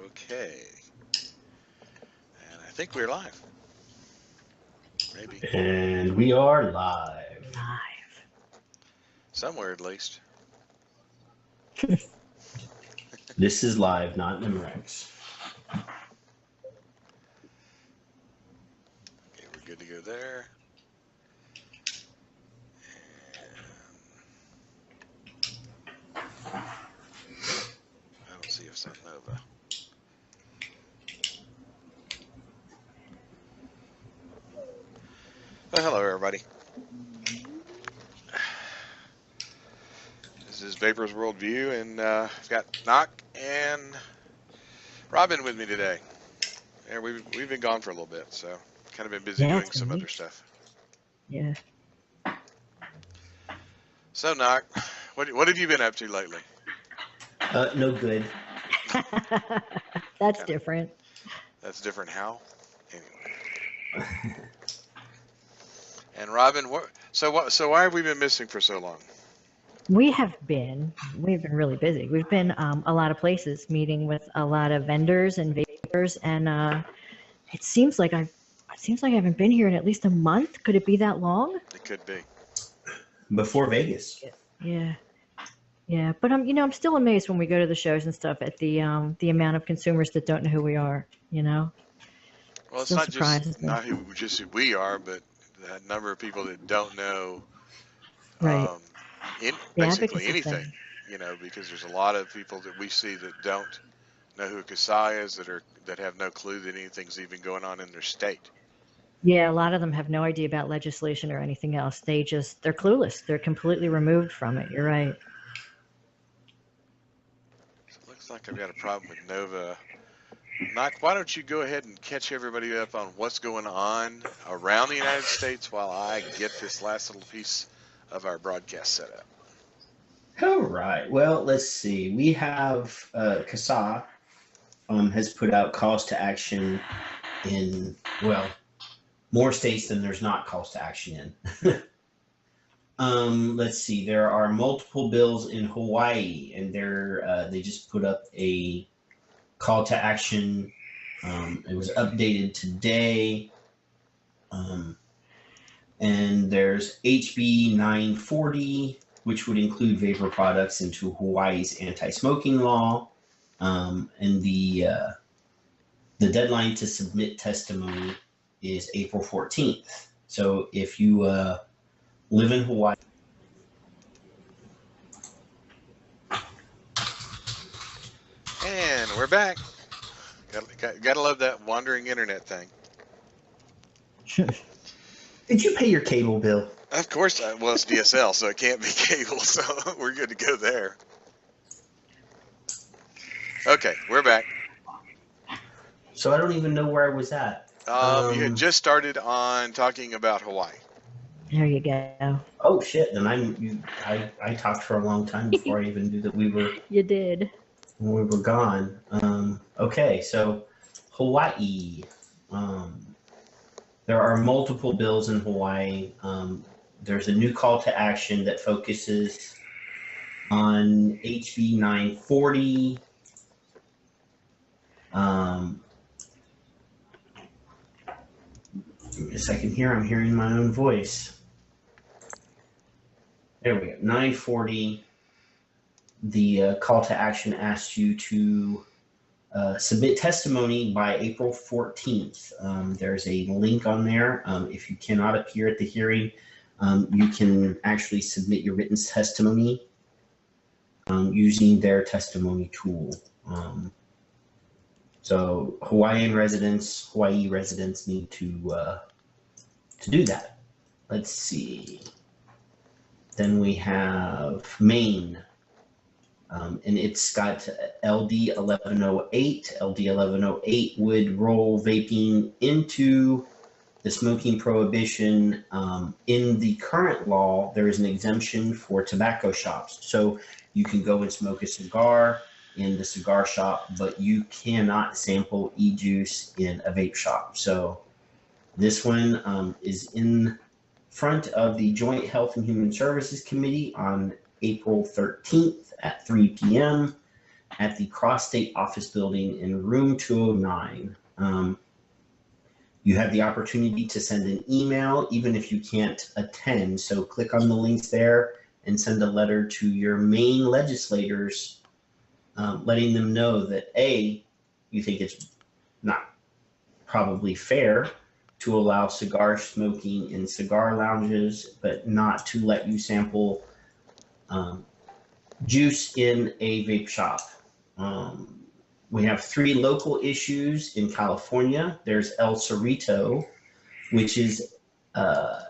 Okay. And I think we're live. Maybe. And we are live. Live. Somewhere at least. This is live, not Memorex. Okay, we're good to go there. And I don't see if it's on Nova. Well, hello, everybody. This is Vapers Worldview, and I've got Knock and Robin with me today. And we've been gone for a little bit, so kind of been busy Yeah, doing it's some been other weeks. stuff. Yeah. So, Knock, what have you been up to lately? No good. That's Yeah. different. That's different how? Anyway. And Robin, so why have we been missing for so long? We've been really busy. We've been a lot of places, meeting with a lot of vendors and vapors, and it seems like I haven't been here in at least a month. Could it be that long? It could be. Before Vegas. Yeah. Yeah, but I'm still amazed when we go to the shows and stuff at the amount of consumers that don't know who we are. Well, it's Still not surprises just me. not who we are, but that number of people that don't know Right. The basically advocacy anything. thing. Because there's a lot of people that we see that don't know who Kasai is, that have no clue that anything's even going on in their state. Yeah, a lot of them have no idea about legislation or anything else. They're clueless. They're completely removed from it. You're right. So it looks like I've got a problem with Nova. Knock, why don't you go ahead and catch everybody up on what's going on around the United States while I get this last little piece of our broadcast set up. All right. Well, let's see. We have CASA has put out calls to action in, more states than there's not calls to action in. Let's see. There are multiple bills in Hawaii, and they just put up a call to action. It was updated today. And there's HB 940, which would include vapor products into Hawaii's anti-smoking law. And the deadline to submit testimony is April 14th. So if you live in Hawaii. And we're back. Gotta love that wandering internet thing. Did you pay your cable bill? Of course, well, it's DSL, so it can't be cable, so we're good to go there. Okay, we're back. So I don't even know where I was at. You had just started on talking about Hawaii. There you go. Oh shit! Then I talked for a long time before I even knew that we were. You did. We were gone. Okay, so Hawaii. There are multiple bills in Hawaii. There's a new call to action that focuses on HB 940. Give me a second here. I'm hearing my own voice. There we go. 940. The call to action asks you to submit testimony by April 14th. There's a link on there. If you cannot appear at the hearing, you can actually submit your written testimony using their testimony tool. So Hawaii residents need to do that. Let's see. Then we have Maine. And it's got LD 1108. LD 1108 would roll vaping into the smoking prohibition. In the current law, there is an exemption for tobacco shops. So you can go and smoke a cigar in the cigar shop, but you cannot sample e-juice in a vape shop. So this one is in front of the Joint Health and Human Services Committee on April 13th at 3 p.m. at the Cross State Office Building in room 209. You have the opportunity to send an email even if you can't attend. So click on the links there and send a letter to your Maine legislators, letting them know that A, you think it's not probably fair to allow cigar smoking in cigar lounges, but not to let you sample juice in a vape shop. We have 3 local issues in California. There's El Cerrito, which is a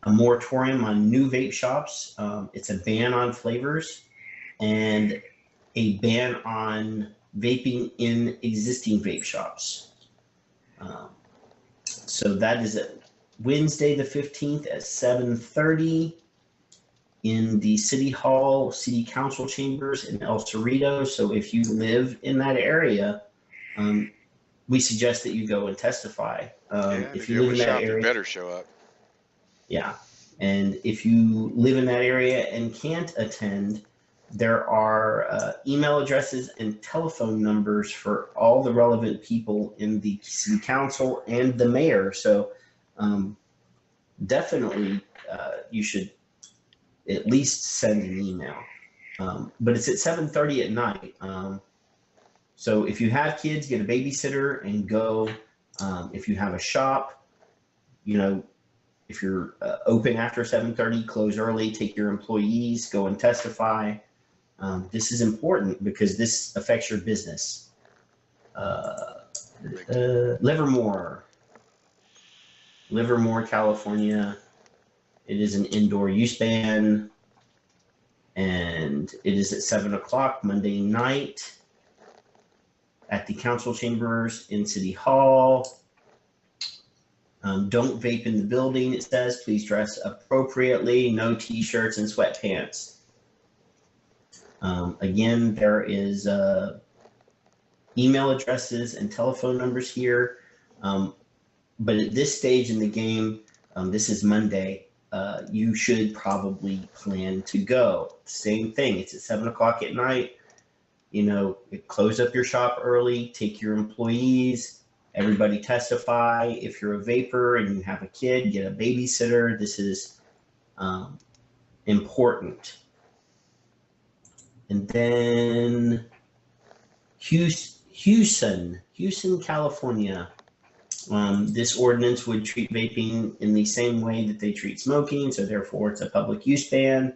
moratorium on new vape shops. It's a ban on flavors and a ban on vaping in existing vape shops. So that is at Wednesday the 15th at 7:30 in the City Hall, City Council chambers in El Cerrito. So if you live in that area, we suggest that you go and testify. If you live in that area, you better show up. Yeah, and if you live in that area and can't attend, there are email addresses and telephone numbers for all the relevant people in the city council and the mayor. So definitely you should at least send an email. But it's at 7:30 at night. So if you have kids, get a babysitter and go. If you have a shop, if you're open after 7:30, close early, take your employees, go and testify. This is important because this affects your business. Livermore, California. It is an indoor use ban, and it is at 7 o'clock Monday night at the council chambers in City Hall. Don't vape in the building, it says. Please dress appropriately. No t-shirts and sweatpants. Again, there is email addresses and telephone numbers here. But at this stage in the game, this is Monday, you should probably plan to go. Same thing, it's at 7 o'clock at night. Close up your shop early, take your employees, everybody testify. If you're a vapor and you have a kid, get a babysitter. This is important. And then Houston, California. This ordinance would treat vaping in the same way that they treat smoking, so therefore it's a public use ban.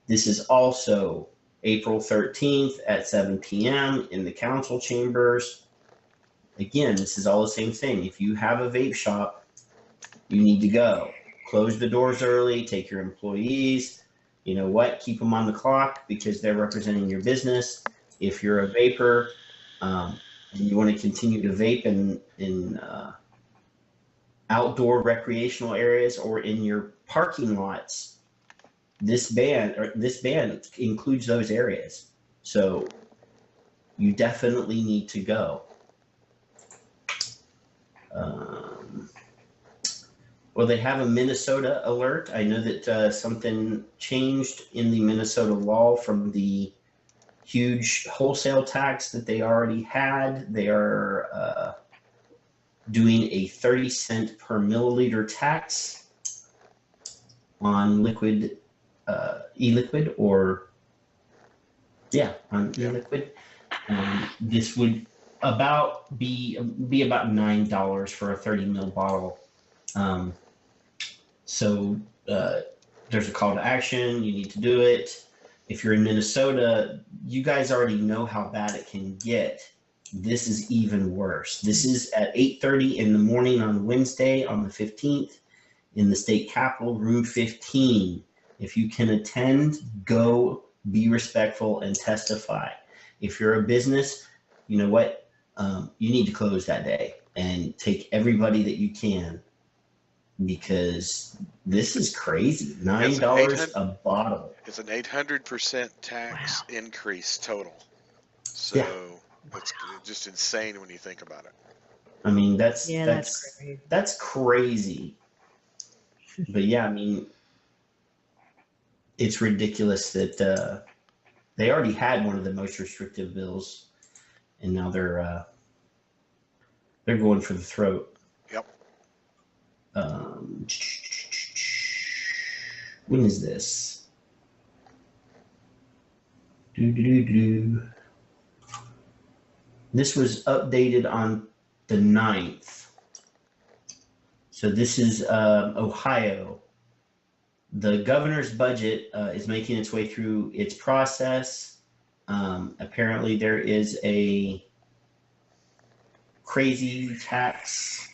This is also April 13th at 7 p.m. in the council chambers. Again, this is all the same thing. If you have a vape shop, you need to go. Close the doors early, take your employees. You know what? Keep them on the clock because they're representing your business. If you're a vapor and you want to continue to vape in outdoor recreational areas or in your parking lots, this ban includes those areas. So you definitely need to go. Well, they have a Minnesota alert. I know that something changed in the Minnesota law from the huge wholesale tax that they already had. They are doing a 30-cent per milliliter tax on liquid, e-liquid, or e-liquid. This would be about $9 for a 30 ml bottle. So there's a call to action. You need to do it. If you're in Minnesota, you guys already know how bad it can get. This is even worse. This is at 8:30 in the morning on Wednesday, on the 15th, in the state capitol, room 15. If you can attend, go, be respectful, and testify. If you're a business, you know what? You need to close that day and take everybody that you can, because this is crazy. $9 a bottle. It's an 800% tax increase total. So it's just insane when you think about it. I mean, that's crazy. But yeah, I mean, it's ridiculous that They already had one of the most restrictive bills, and now they're going for the throat. Yep. When is this? Do. This was updated on the 9th. So this is Ohio. The governor's budget is making its way through its process. Apparently there is a crazy tax,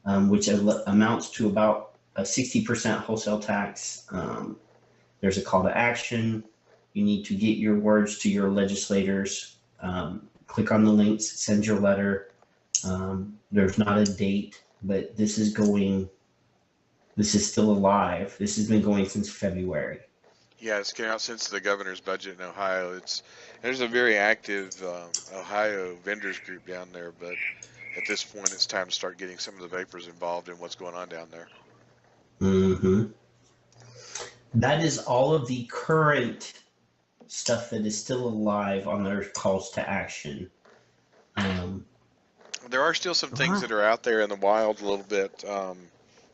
which amounts to about a 60% wholesale tax. There's a call to action. You need to get your words to your legislators. Click on the links, send your letter. There's not a date, but this is still alive. This has been going since February. Yeah, it's came out since the governor's budget in Ohio. There's a very active Ohio vendors group down there, but at this point, it's time to start getting some of the Vapers involved in what's going on down there. Mm-hmm. That is all of the current stuff that is still alive on their calls to action. There are still some things that are out there in the wild a little bit.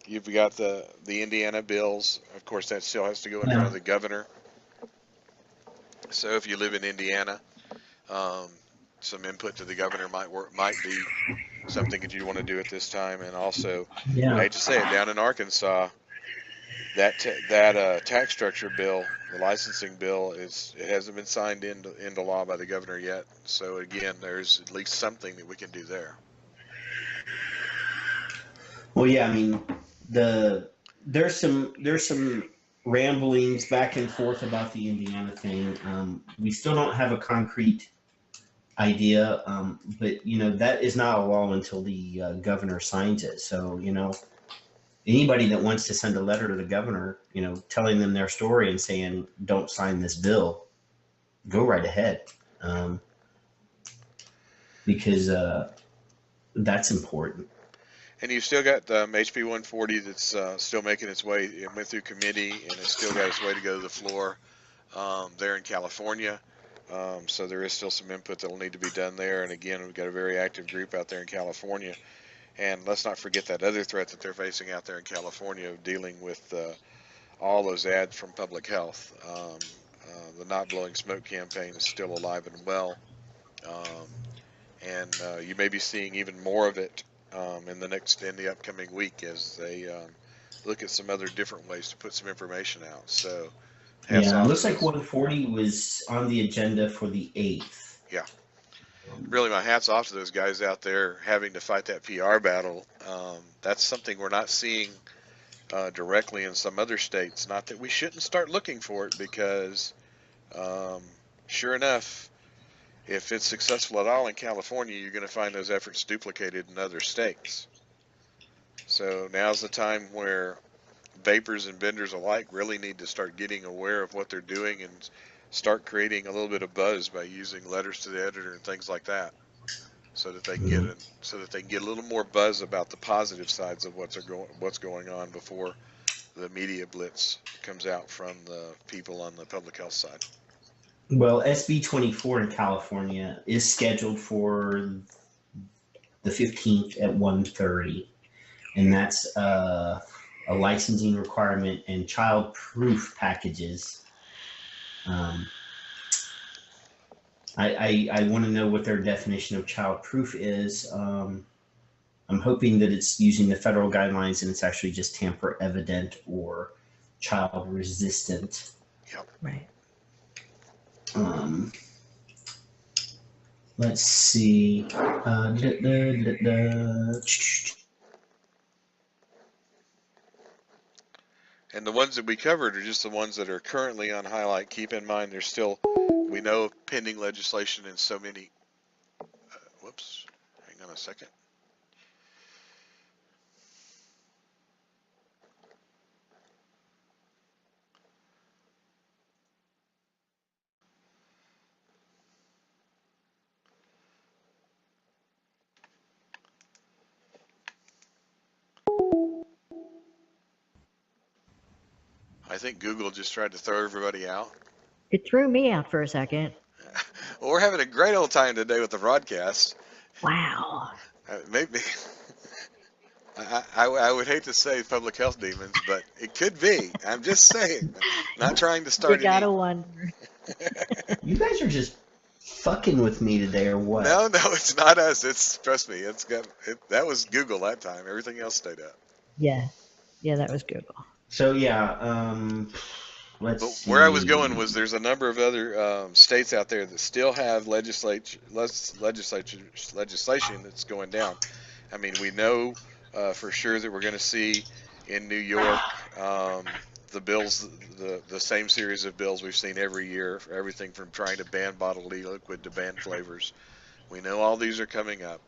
You've got the Indiana bills. Of course, that still has to go in front of the governor. So if you live in Indiana, some input to the governor might be something that you want to do at this time. And also, I hate to say it, down in Arkansas, that tax structure bill, the licensing bill, it hasn't been signed into law by the governor yet. So again, there's at least something that we can do there. Well, yeah, I mean, there's some ramblings back and forth about the Indiana thing. We still don't have a concrete idea, but that is not a law until the governor signs it. So anybody that wants to send a letter to the governor, telling them their story and saying don't sign this bill, go right ahead, because that's important. And you've still got HB 140 that's still making its way. It went through committee and it's still got its way to go to the floor there in California. So there is still some input that will need to be done there. And again, we've got a very active group out there in California. And let's not forget that other threat that they're facing out there in California, dealing with all those ads from public health. The Not Blowing Smoke campaign is still alive and well. And you may be seeing even more of it in the upcoming week as they look at some other different ways to put some information out. So it looks like 140 was on the agenda for the 8th. Yeah. Really, my hat's off to those guys out there having to fight that PR battle. That's something we're not seeing directly in some other states. Not that we shouldn't start looking for it, because sure enough, if it's successful at all in California, you're going to find those efforts duplicated in other states. So now's the time where vapers and vendors alike really need to start getting aware of what they're doing and start creating a little bit of buzz by using letters to the editor and things like that, so that they can get a little more buzz about the positive sides of what's going on before the media blitz comes out from the people on the public health side. Well, SB 24 in California is scheduled for the 15th at 1:30, and that's a licensing requirement and child-proof packages. I want to know what their definition of child-proof is. I'm hoping that it's using the federal guidelines and it's actually just tamper evident or child resistant. Yep. Right. Let's see. And the ones that we covered are just the ones that are currently on highlight. Keep in mind, there's still, we know of pending legislation in so many. Whoops. Hang on a second. I think Google just tried to throw everybody out. It threw me out for a second. Well, we're having a great old time today with the broadcast. Wow. Maybe I would hate to say public health demons, but it could be. I'm just saying. Not trying to You start any. gotta wonder. You guys are just fucking with me today, or what? No, it's not us. It's trust me. That was Google that time. Everything else stayed up. Yeah. Yeah, that was Google. So yeah, let's But see. where I was going was there's a number of other states out there that still have legislation that's going down. I mean, we know for sure that we're going to see in New York the bills, the same series of bills we've seen every year, for everything from trying to ban bottled liquid to ban flavors. We know all these are coming up,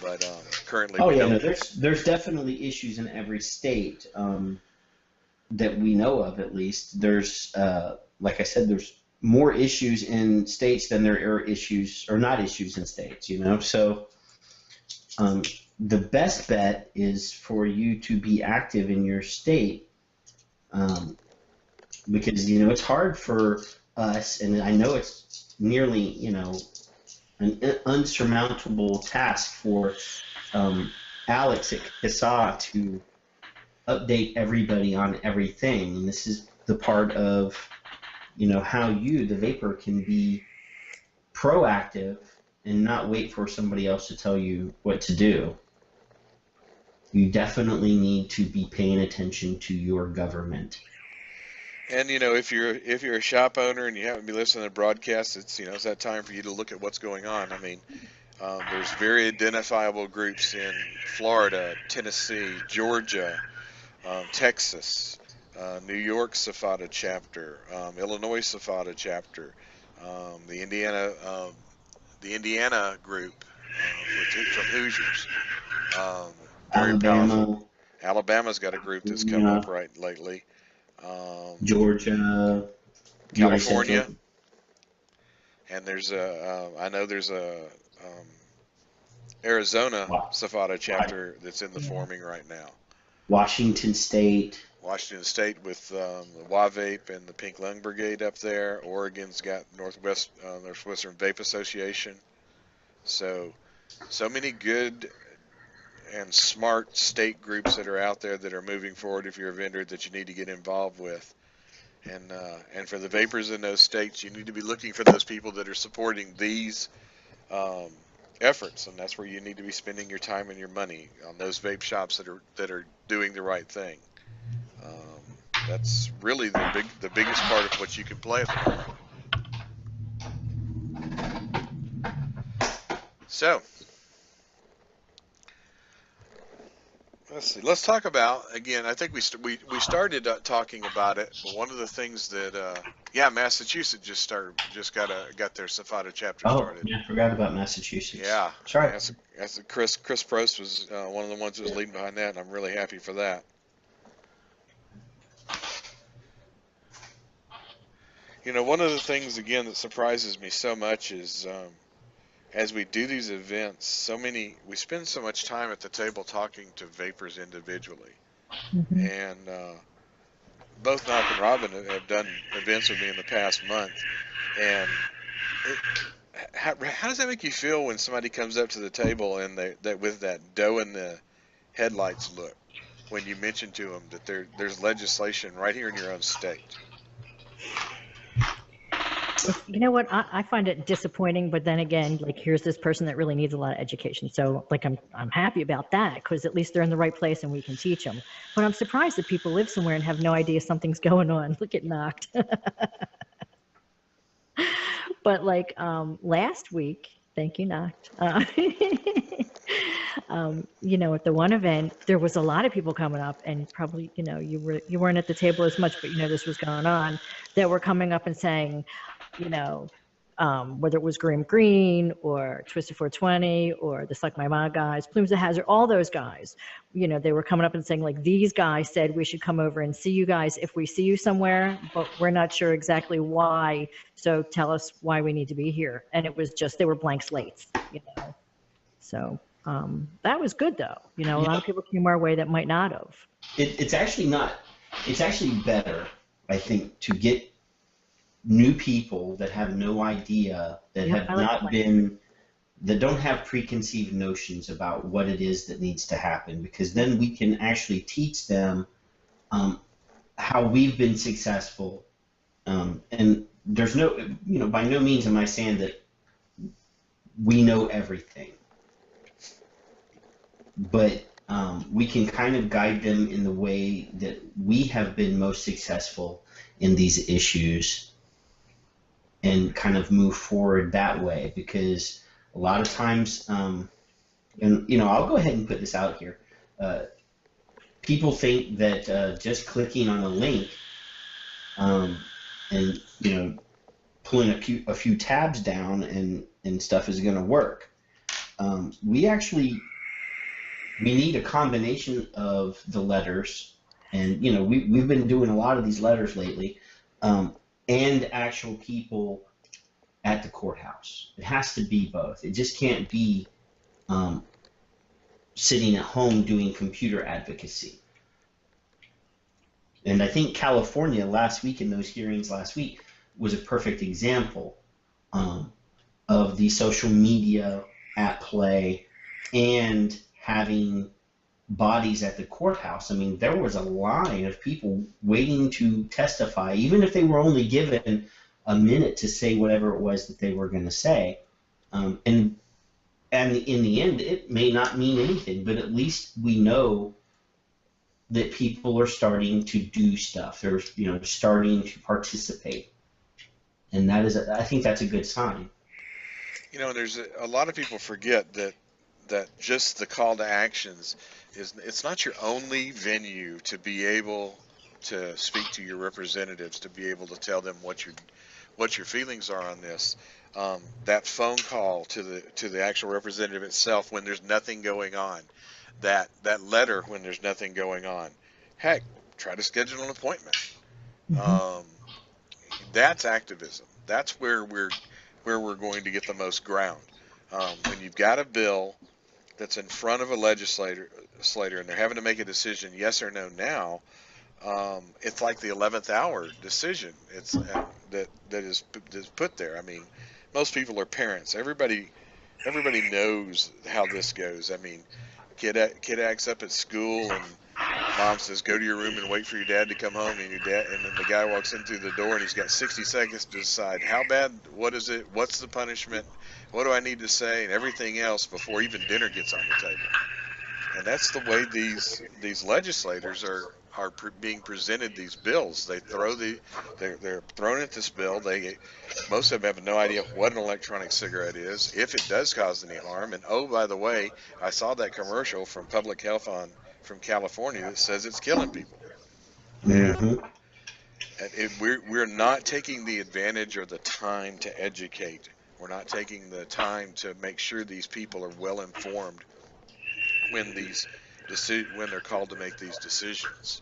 but currently Oh we yeah, don't. no, there's definitely issues in every state that we know of. At least there's, like I said, there's more issues in states than there are issues or not issues in states. You know, so the best bet is for you to be active in your state, because you know it's hard for us, and I know it's nearly an unsurmountable task for Alex at CASA to update everybody on everything. And this is the part of, how you, the Vapor, can be proactive and not wait for somebody else to tell you what to do. You definitely need to be paying attention to your government. And if you're a shop owner and you happen to be listening to the broadcast, it's that time for you to look at what's going on. I mean, there's very identifiable groups in Florida, Tennessee, Georgia, Texas, New York Safada chapter, Illinois Safada chapter, the Indiana group from Hoosiers, very powerful. Alabama, Alabama's got a group that's come yeah, up right lately. Georgia, California, and I know there's a Arizona Safada chapter that's in the forming right now. Washington State. Washington State with the Vape and the Pink Lung Brigade up there. Oregon's got Northwestern Vape Association. So many good and smart state groups that are out there that are moving forward if you're a vendor that you need to get involved with. And for the vapors in those states, you need to be looking for those people that are supporting these efforts, and that's where you need to be spending your time and your money on those vape shops that are doing the right thing. That's really the biggest part of what you can play at the moment. So let's see. Let's talk about again. I think we started talking about it, but one of the things that Massachusetts just got their Safada chapter started. Oh, yeah, I forgot about Massachusetts. Yeah, sorry. That's Chris Prost was one of the ones who was leading behind that, and I'm really happy for that. One of the things again that surprises me so much is as we do these events, we spend so much time at the table talking to vapors individually. Mm-hmm. And both Knock and Robin have done events with me in the past month. And how does that make you feel when somebody comes up to the table and they with that doe in the headlights look, when you mention to them that there's legislation right here in your own state? You know what? I find it disappointing, but then again, like here's this person that really needs a lot of education. So like I'm happy about that because at least they're in the right place and we can teach them. But I'm surprised that people live somewhere and have no idea something's going on. Look at Knocked. But like last week, thank you, Knocked. At the one event, there was a lot of people coming up, and probably you weren't at the table as much, but this was going on. That were coming up and saying, whether it was Grim Green or Twisted 420 or the Suck My Ma guys, Plumes of Hazard, all those guys, they were coming up and saying like, these guys said we should come over and see you guys if we see you somewhere, but we're not sure exactly why. So tell us why we need to be here. And it was just, they were blank slates, So that was good though. A lot of people came our way that might not have. It's actually better, I think, to get new people that have no idea, that Yep, have I like not that. been, that don't have preconceived notions about what it is that needs to happen, because then we can actually teach them how we've been successful. And there's no, by no means am I saying that we know everything, but we can kind of guide them in the way that we have been most successful in these issues and kind of move forward that way. Because a lot of times, and I'll go ahead and put this out here. Uh, People think that just clicking on a link and pulling a few tabs down and stuff is going to work. We need a combination of the letters, and we've been doing a lot of these letters lately, and actual people at the courthouse. It has to be both. It just can't be sitting at home doing computer advocacy. And I think California last week, in those hearings last week, was a perfect example of the social media at play and having bodies at the courthouse. I mean, there was a line of people waiting to testify, even if they were only given a minute to say whatever it was that they were going to say. And in the end, it may not mean anything, but at least we know that people are starting to do stuff. They're starting to participate, and I think that's a good sign. There's a lot of people forget that just the call to actions it's not your only venue to be able to speak to your representatives, to be able to tell them what your feelings are on this. That phone call to the actual representative itself when there's nothing going on, that letter when there's nothing going on. Heck, try to schedule an appointment. Mhm. Um, that's activism. That's where we're going to get the most ground. When you've got a bill that's in front of a legislator and they're having to make a decision, yes or no now, it's like the 11th hour decision. It's that is put there. I mean, most people are parents. Everybody knows how this goes. I mean, kid acts up at school and mom says, "Go to your room and wait for your dad to come home." And then the guy walks in through the door and he's got 60 seconds to decide how bad, what is it, what's the punishment, what do I need to say, and everything else before even dinner gets on the table. And that's the way these legislators are being presented these bills. They're thrown at this bill. Most of them have no idea what an electronic cigarette is, if it does cause any harm. And oh, by the way, I saw that commercial from Public Health from California that says it's killing people. And Hmm. we're not taking the advantage or the time to educate. We're not taking the time to make sure these people are well informed when when they're called to make these decisions.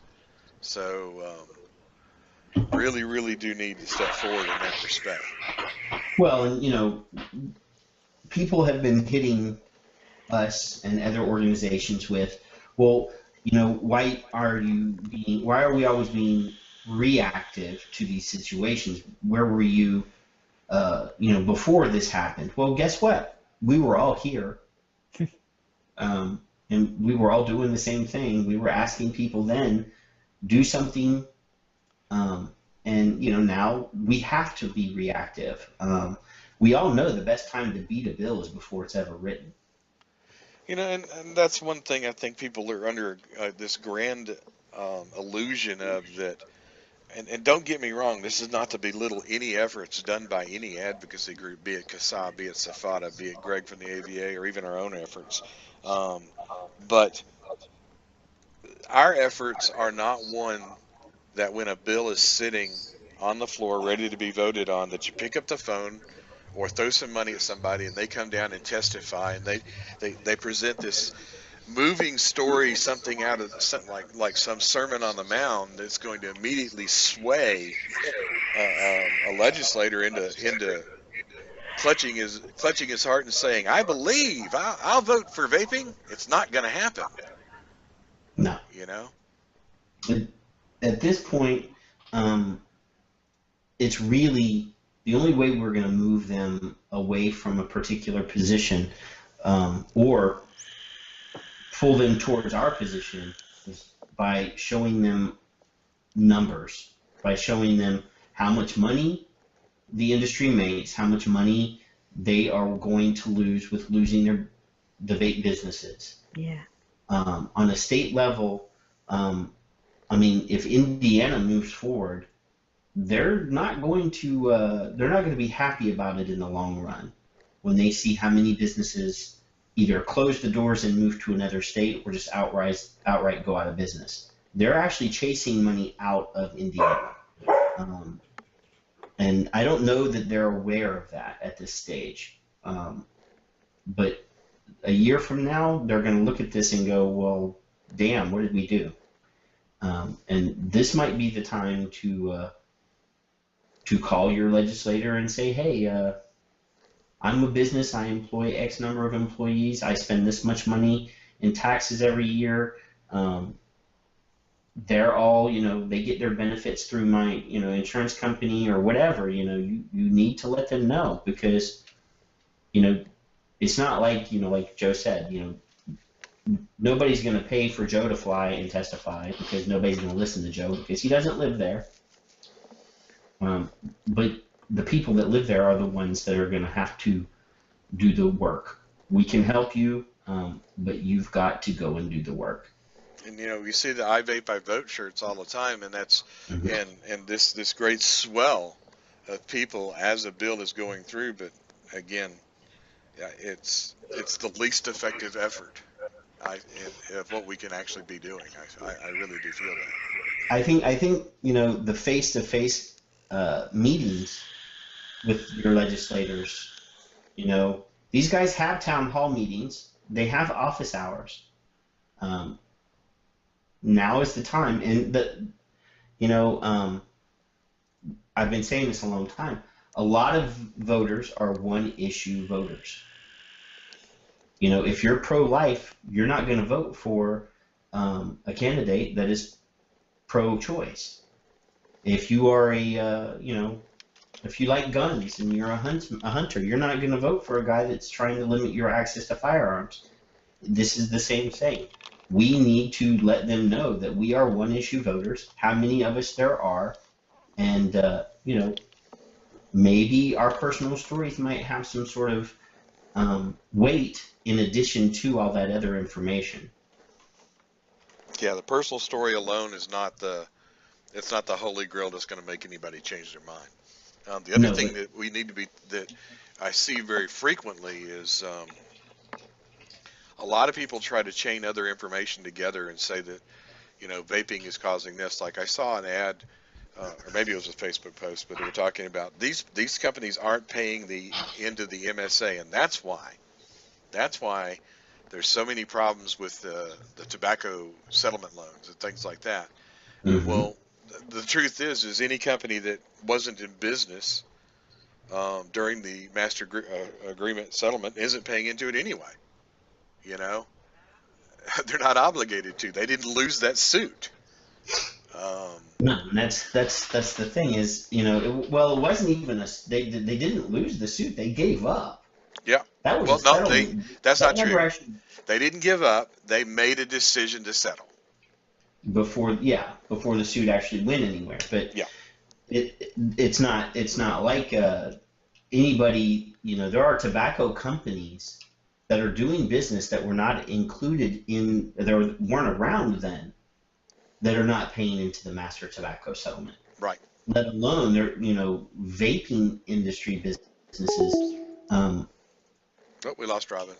So really, really do need to step forward in that respect. Well, and people have been hitting us and other organizations with, well, why are we always being reactive to these situations? Where were you, before this happened? Well, guess what? We were all here, and we were all doing the same thing. We were asking people then, do something, and now we have to be reactive. We all know the best time to beat a bill is before it's ever written. And that's one thing I think people are under this grand illusion of that. And don't get me wrong, this is not to belittle any efforts done by any advocacy group, be it CASA, be it SAFATA, be it Greg from the AVA, or even our own efforts. Um, but our efforts are not one that when a bill is sitting on the floor ready to be voted on, that you pick up the phone or throw some money at somebody and they come down and testify and they present this moving story, something out of something like some Sermon on the Mount that's going to immediately sway a legislator into clutching his heart and saying, "I believe I'll vote for vaping." It's not going to happen, No. you know. At this point, um, it's really the only way we're going to move them away from a particular position, or pull them towards our position, is by showing them numbers, by showing them how much money the industry makes, how much money they are going to lose with losing the vape businesses. Yeah. On a state level, I mean, if Indiana moves forward, they're not going to be happy about it in the long run when they see how many businesses either close the doors and move to another state or just outright go out of business. They're actually chasing money out of Indiana. And I don't know that they're aware of that at this stage. But a year from now, they're going to look at this and go, well, damn, what did we do? And this might be the time to call your legislator and say, hey, I'm a business, I employ X number of employees, I spend this much money in taxes every year. They're all, they get their benefits through my, insurance company or whatever. You need to let them know, because, it's not like, like Joe said, nobody's going to pay for Joe to fly and testify, because nobody's going to listen to Joe because he doesn't live there. But the people that live there are the ones that are going to have to do the work. We can help you, but you've got to go and do the work. And you see the I Vape I Vote shirts all the time, and that's and this great swell of people as a bill is going through. But again, yeah, it's the least effective effort of what we can actually be doing. I really do feel that. I think the face-to-face meetings with your legislators, these guys have town hall meetings, they have office hours. Now is the time, and I've been saying this a long time. A lot of voters are one-issue voters. If you're pro-life, you're not going to vote for a candidate that is pro-choice. If you are if you like guns and you're a hunter, you're not going to vote for a guy that's trying to limit your access to firearms. This is the same thing. We need to let them know that we are one-issue voters, how many of us there are, and, maybe our personal stories might have some sort of weight in addition to all that other information. Yeah, the personal story alone is not the holy grail that's going to make anybody change their mind. The other thing that we need to be, that I see very frequently, is a lot of people try to chain other information together and say that, vaping is causing this. Like, I saw an ad, or maybe it was a Facebook post, but they were talking about these companies aren't paying into the MSA, and that's why there's so many problems with the tobacco settlement loans and things like that. Mm-hmm. Well, the truth is any company that wasn't in business during the master agreement settlement isn't paying into it anyway. They're not obligated to. They didn't lose that suit. No, that's the thing is, it wasn't even they didn't lose the suit. They gave up. Yeah. That was that's not true. They didn't give up. They made a decision to settle. Before the suit actually went anywhere. But yeah, it's not like anybody. There are tobacco companies that are doing business that were not included in, that weren't around then, that are not paying into the master tobacco settlement. Right. Let alone their, vaping industry businesses. We lost Robin.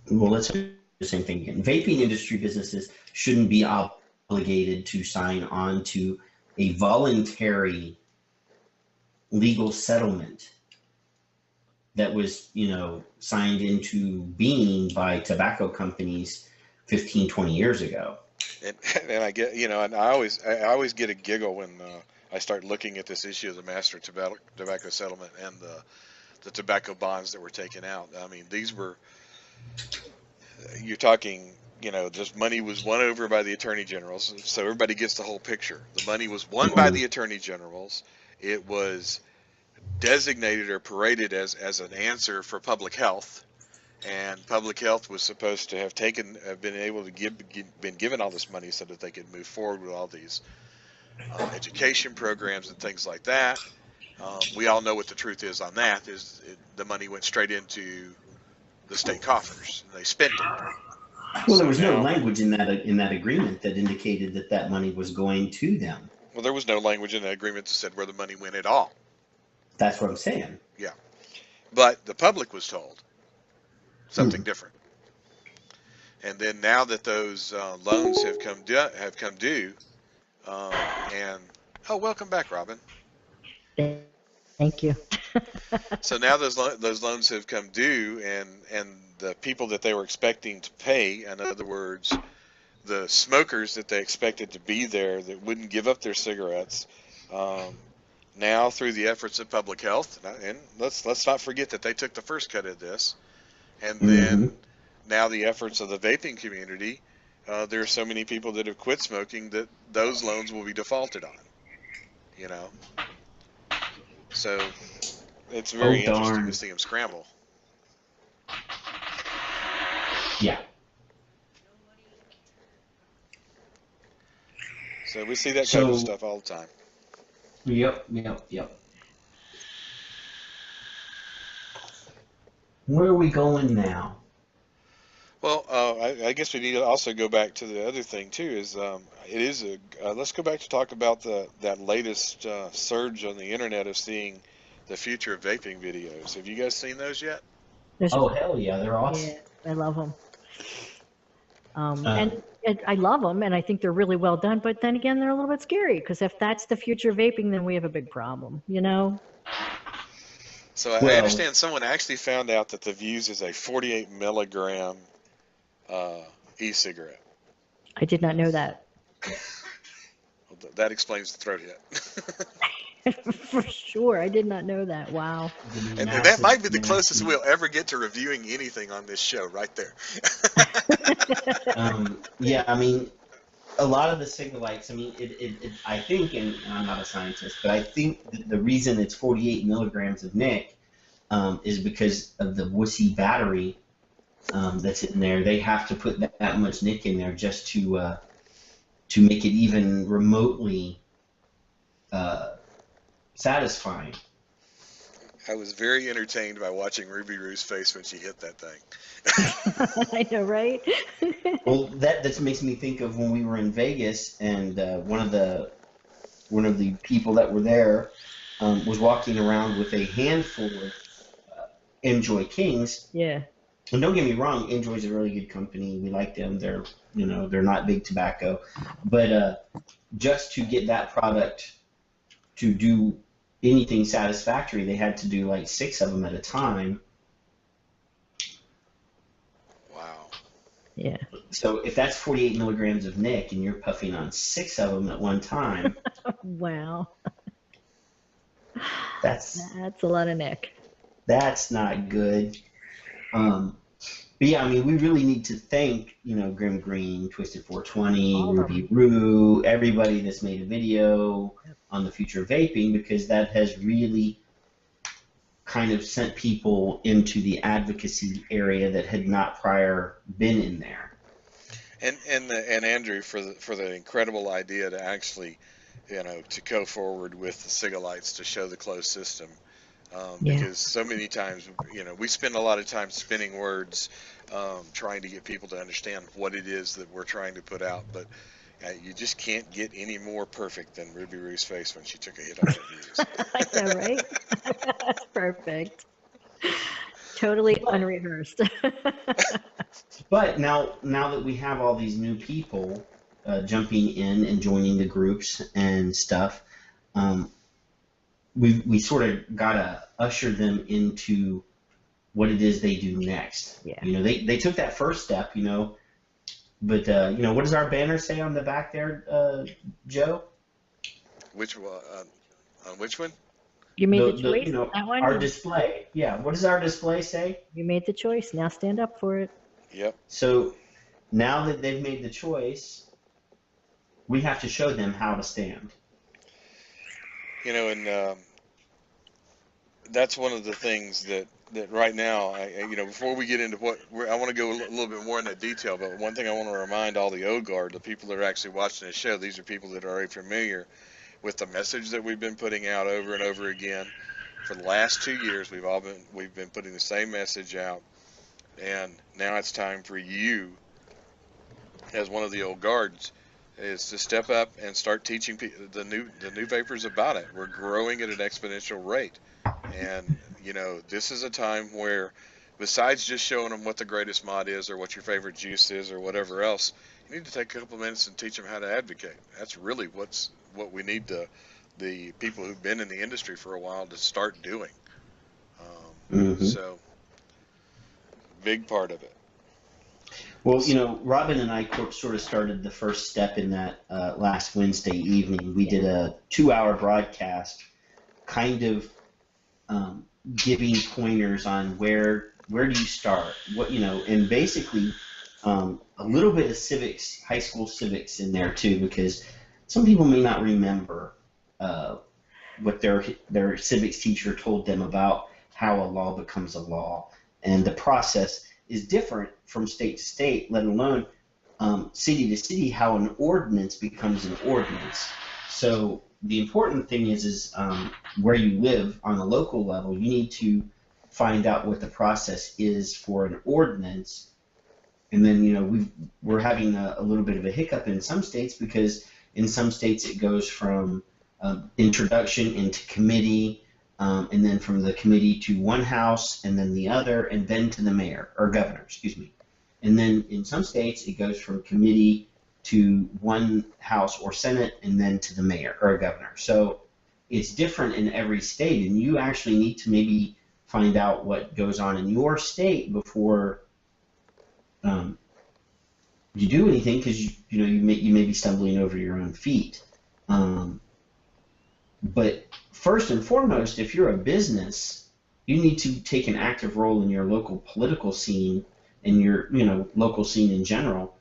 Well, let's do the same thing again. Vaping industry businesses shouldn't be obligated to sign on to a voluntary legal settlement that was, signed into being by tobacco companies 15, 20 years ago. And I get, and I always get a giggle when I start looking at this issue of the master tobacco settlement and the tobacco bonds that were taken out. I mean, these were, you're talking just money was won over by the attorney generals, so everybody gets the whole picture. The money was won by the attorney generals. It was designated or paraded as an answer for public health, and public health was supposed to have been able to been given all this money so that they could move forward with all these education programs and things like that. We all know what the truth is on that. The money went straight into the state coffers, and they spent it. Well, So there was no now- language in that agreement that indicated that money was going to them. Well, there was no language in the agreement that said where the money went at all. That's what I'm saying. But the public was told something different. And then now that those loans have come due, and welcome back, Robin. Thank you. So now those loans have come due, and the people that they were expecting to pay, in other words, the smokers that they expected to be there that wouldn't give up their cigarettes, now through the efforts of public health, and let's not forget that they took the first cut of this, and then now the efforts of the vaping community, there are so many people that have quit smoking that those loans will be defaulted on. So it's very interesting to see them scramble. Yeah. So we see that kind of stuff all the time. Yep. Where are we going now? Well, I guess we need to also go back to the other thing too. Let's go back to talk about that latest surge on the internet of seeing the future of vaping videos. Have you guys seen those yet? Hell yeah, they're awesome. Yeah, I love them. And I love them, and I think they're really well done. But then again, they're a little bit scary because if that's the future of vaping, then we have a big problem. So I understand someone actually found out that the Vuse is a 48 milligram e-cigarette. I did not know that. Well, that explains the throat hit. For sure, I did not know that. Wow. And that might be the closest we'll ever get to reviewing anything on this show, right there. Yeah, I mean, a lot of the Cigalytes, I mean, I think, and I'm not a scientist, but I think the reason it's 48 milligrams of nic is because of the wussy battery that's in there. They have to put that much nic in there just to make it even remotely satisfying. I was very entertained by watching Ruby Roo's face when she hit that thing. I know, right? Well, that makes me think of when we were in Vegas, and one of the people that were there was walking around with a handful of Enjoy Kings. Yeah. And don't get me wrong, Enjoy's a really good company. We like them. They're not big tobacco, but just to get that product to do anything satisfactory, they had to do like 6 of them at a time. Wow. Yeah. So if that's 48 milligrams of nic and you're puffing on 6 of them at one time, Wow. that's a lot of nic. That's not good. But yeah, I mean, we really need to thank, Grim Green, Twisted 420, Ruby Roo, everybody that's made a video on the future of vaping, because that has really kind of sent people into the advocacy area that had not prior been in there. And Andrew for the incredible idea to actually, to go forward with the Cigalytes to show the closed system. Because so many times, we spend a lot of time spinning words, trying to get people to understand what it is that we're trying to put out. But you just can't get any more perfect than Ruby Roo's face when she took a hit on her Vuse. I know, right? That's perfect. Totally unrehearsed. But now that we have all these new people jumping in and joining the groups and stuff, we sort of got to usher them into what it is they do next. Yeah. They took that first step, but what does our banner say on the back there, Joe? Which one? On which one? You made the choice. That one. Our display. Yeah. What does our display say? You made the choice. Now stand up for it. Yep. So now that they've made the choice, we have to show them how to stand. And that's one of the things that right now, before we get into I want to go a little bit more into detail, but one thing I want to remind all the old guard, the people that are actually watching this show, these are people that are already familiar with the message that we've been putting out over and over again. For the last 2 years, we've been putting the same message out, and now it's time for you, as one of the old guards, is to step up and start teaching the new vapors about it. We're growing at an exponential rate, and this is a time where, besides just showing them what the greatest mod is or what your favorite juice is or whatever else, you need to take a couple minutes and teach them how to advocate. That's really what we need the people who've been in the industry for a while to start doing. So, big part of it. Well, Robin and I sort of started the first step in that last Wednesday evening. We did a 2-hour broadcast, kind of giving pointers on where do you start, and basically a little bit of civics, high school civics in there too, because some people may not remember what their civics teacher told them about how a law becomes a law, and the process is different from state to state, let alone city to city, how an ordinance becomes an ordinance. So the important thing is where you live on a local level, you need to find out what the process is for an ordinance. And then, we're having a little bit of a hiccup in some states, because in some states it goes from introduction into committee, and then from the committee to one house, and then the other, and then to the mayor, or governor, excuse me. And then in some states it goes from committee to one house or senate, and then to the mayor or governor. So it's different in every state, and you actually need to maybe find out what goes on in your state before you do anything, because you may be stumbling over your own feet. But first and foremost, if you're a business, you need to take an active role in your local political scene and your local scene in general.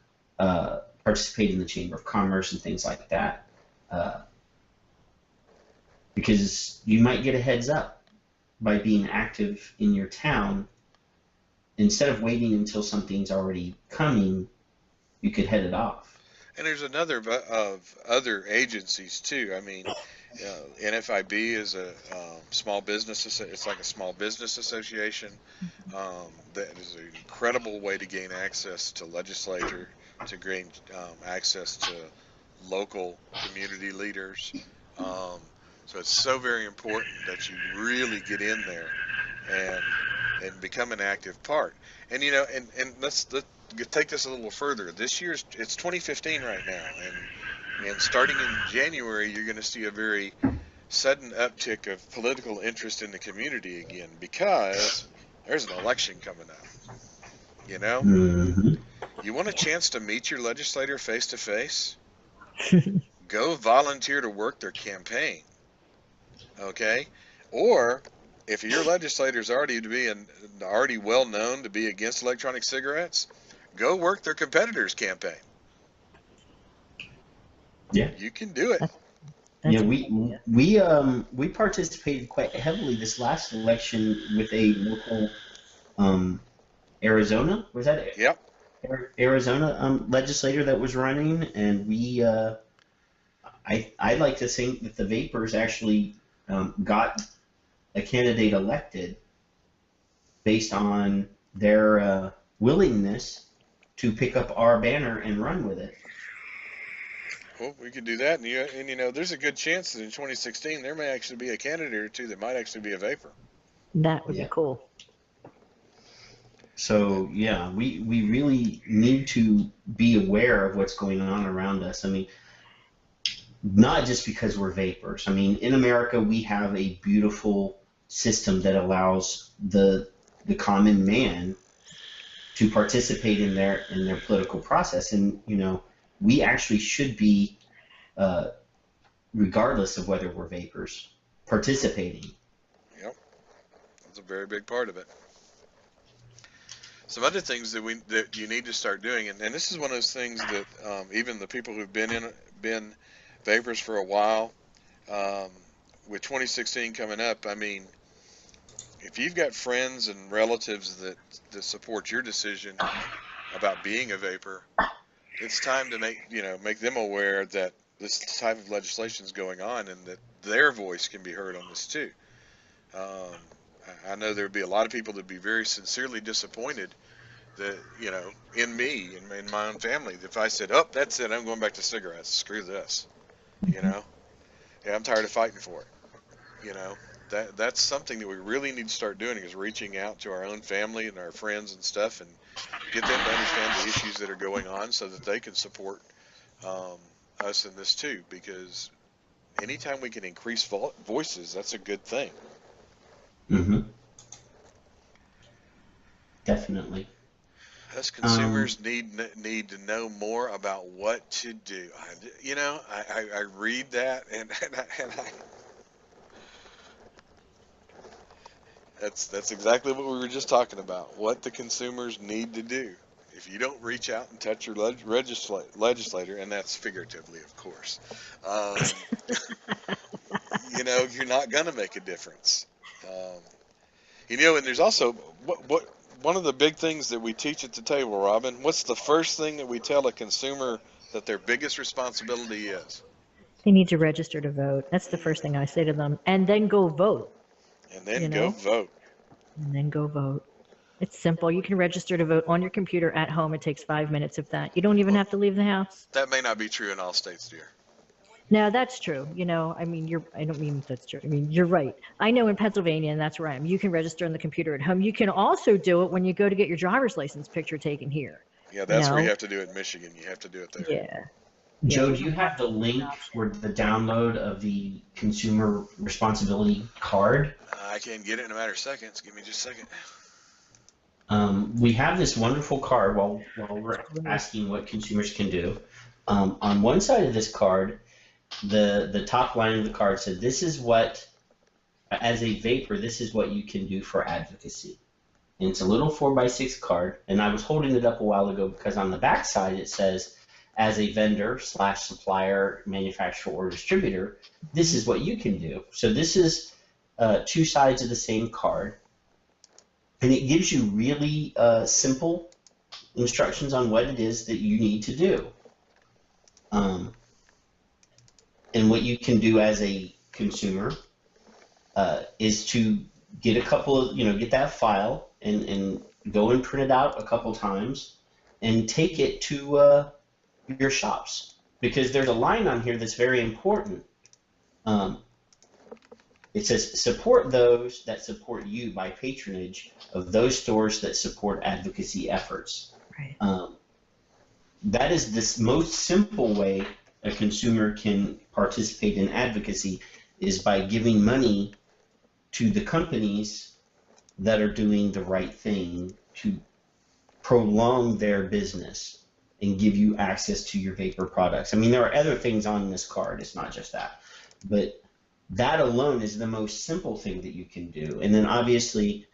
Participate in the Chamber of Commerce and things like that, because you might get a heads up by being active in your town. Instead of waiting until something's already coming, you could head it off. And there's another of other agencies too. I mean, NFIB is a small business. It's like a small business association. That is an incredible way to gain access to legislature, to gain access to local community leaders. So it's so very important that you really get in there and become an active part. And and let's take this a little further. It's 2015 right now, and starting in January, you're going to see a very sudden uptick of political interest in the community again, because there's an election coming up. Mm-hmm. You want a chance to meet your legislator face to face? Go volunteer to work their campaign. Okay? Or if your legislator is already well known to be against electronic cigarettes, go work their competitor's campaign. Yeah, you can do it. We participated quite heavily this last election with a local Arizona. Was that it? Yep. Arizona legislator that was running, and we I like to think that the Vapers actually got a candidate elected based on their willingness to pick up our banner and run with it. Well, we could do that, and there's a good chance that in 2016 there may actually be a candidate or two that might actually be a vapor. That would be cool. So yeah, we really need to be aware of what's going on around us. I mean, not just because we're vapors. I mean, in America we have a beautiful system that allows the common man to participate in their political process, and we actually should be, regardless of whether we're vapors, participating. Yep, that's a very big part of it. Some other things that you need to start doing, and this is one of those things that even the people who've been vapors for a while, um, with 2016 coming up, I mean, if you've got friends and relatives that support your decision about being a vapor, it's time to make them aware that this type of legislation is going on and that their voice can be heard on this too. Um, I know there would be a lot of people that would be very sincerely disappointed that in me and in my own family if I said, "Oh, that's it, I'm going back to cigarettes. Screw this," you know. Yeah, I'm tired of fighting for it. You know, that's something that we really need to start doing is reaching out to our own family and our friends and stuff and get them to understand the issues that are going on so that they can support um, us in this too. Because anytime we can increase voices, that's a good thing. Mm-hmm. Definitely. Us consumers need to know more about what to do. I read that and that's exactly what we were just talking about. What the consumers need to do. If you don't reach out and touch your legislator, and that's figuratively, of course, um, you're not going to make a difference. Um, and there's also what one of the big things that we teach at the table, Robin. What's the first thing that we tell a consumer that their biggest responsibility is? They need to register to vote. That's the first thing I say to them. And then go vote, And then you go know, vote. and then go vote. It's simple. You can register to vote on your computer at home. It takes 5 minutes of that. You don't even Well, have to leave the house. that may not be true in all states, dear. No, that's true. I mean, I don't mean that's true. I mean, you're right. I know in Pennsylvania, and that's where I am, you can register on the computer at home. You can also do it when you go to get your driver's license picture taken here. Yeah, You that's where you know? have to do it in Michigan. You have to do it there. Yeah. Joe, there's do a you lot have the of link options. for the download of the consumer responsibility card? I can get it in a matter of seconds. Give me just a second. We have this wonderful card while we're Great. asking what consumers can do. On one side of this card, the top line of the card said, "This is what, as a vapor, this is what you can do for advocacy." And it's a little 4x6 card, and I was holding it up a while ago because on the back side it says, "As a vendor slash supplier, manufacturer, or distributor, this is what you can do." So this is two sides of the same card. And it gives you really simple instructions on what it is that you need to do. And what you can do as a consumer is to get a couple of, get that file and go and print it out a couple times and take it to your shops. Because there's a line on here that's very important. It says, "Support those that support you by patronage of those stores that support advocacy efforts." Right. That is the most simple way a consumer can participate in advocacy is by giving money to the companies that are doing the right thing to prolong their business and give you access to your vapor products. I mean, there are other things on this card. It's not just that. But that alone is the most simple thing that you can do. And then obviously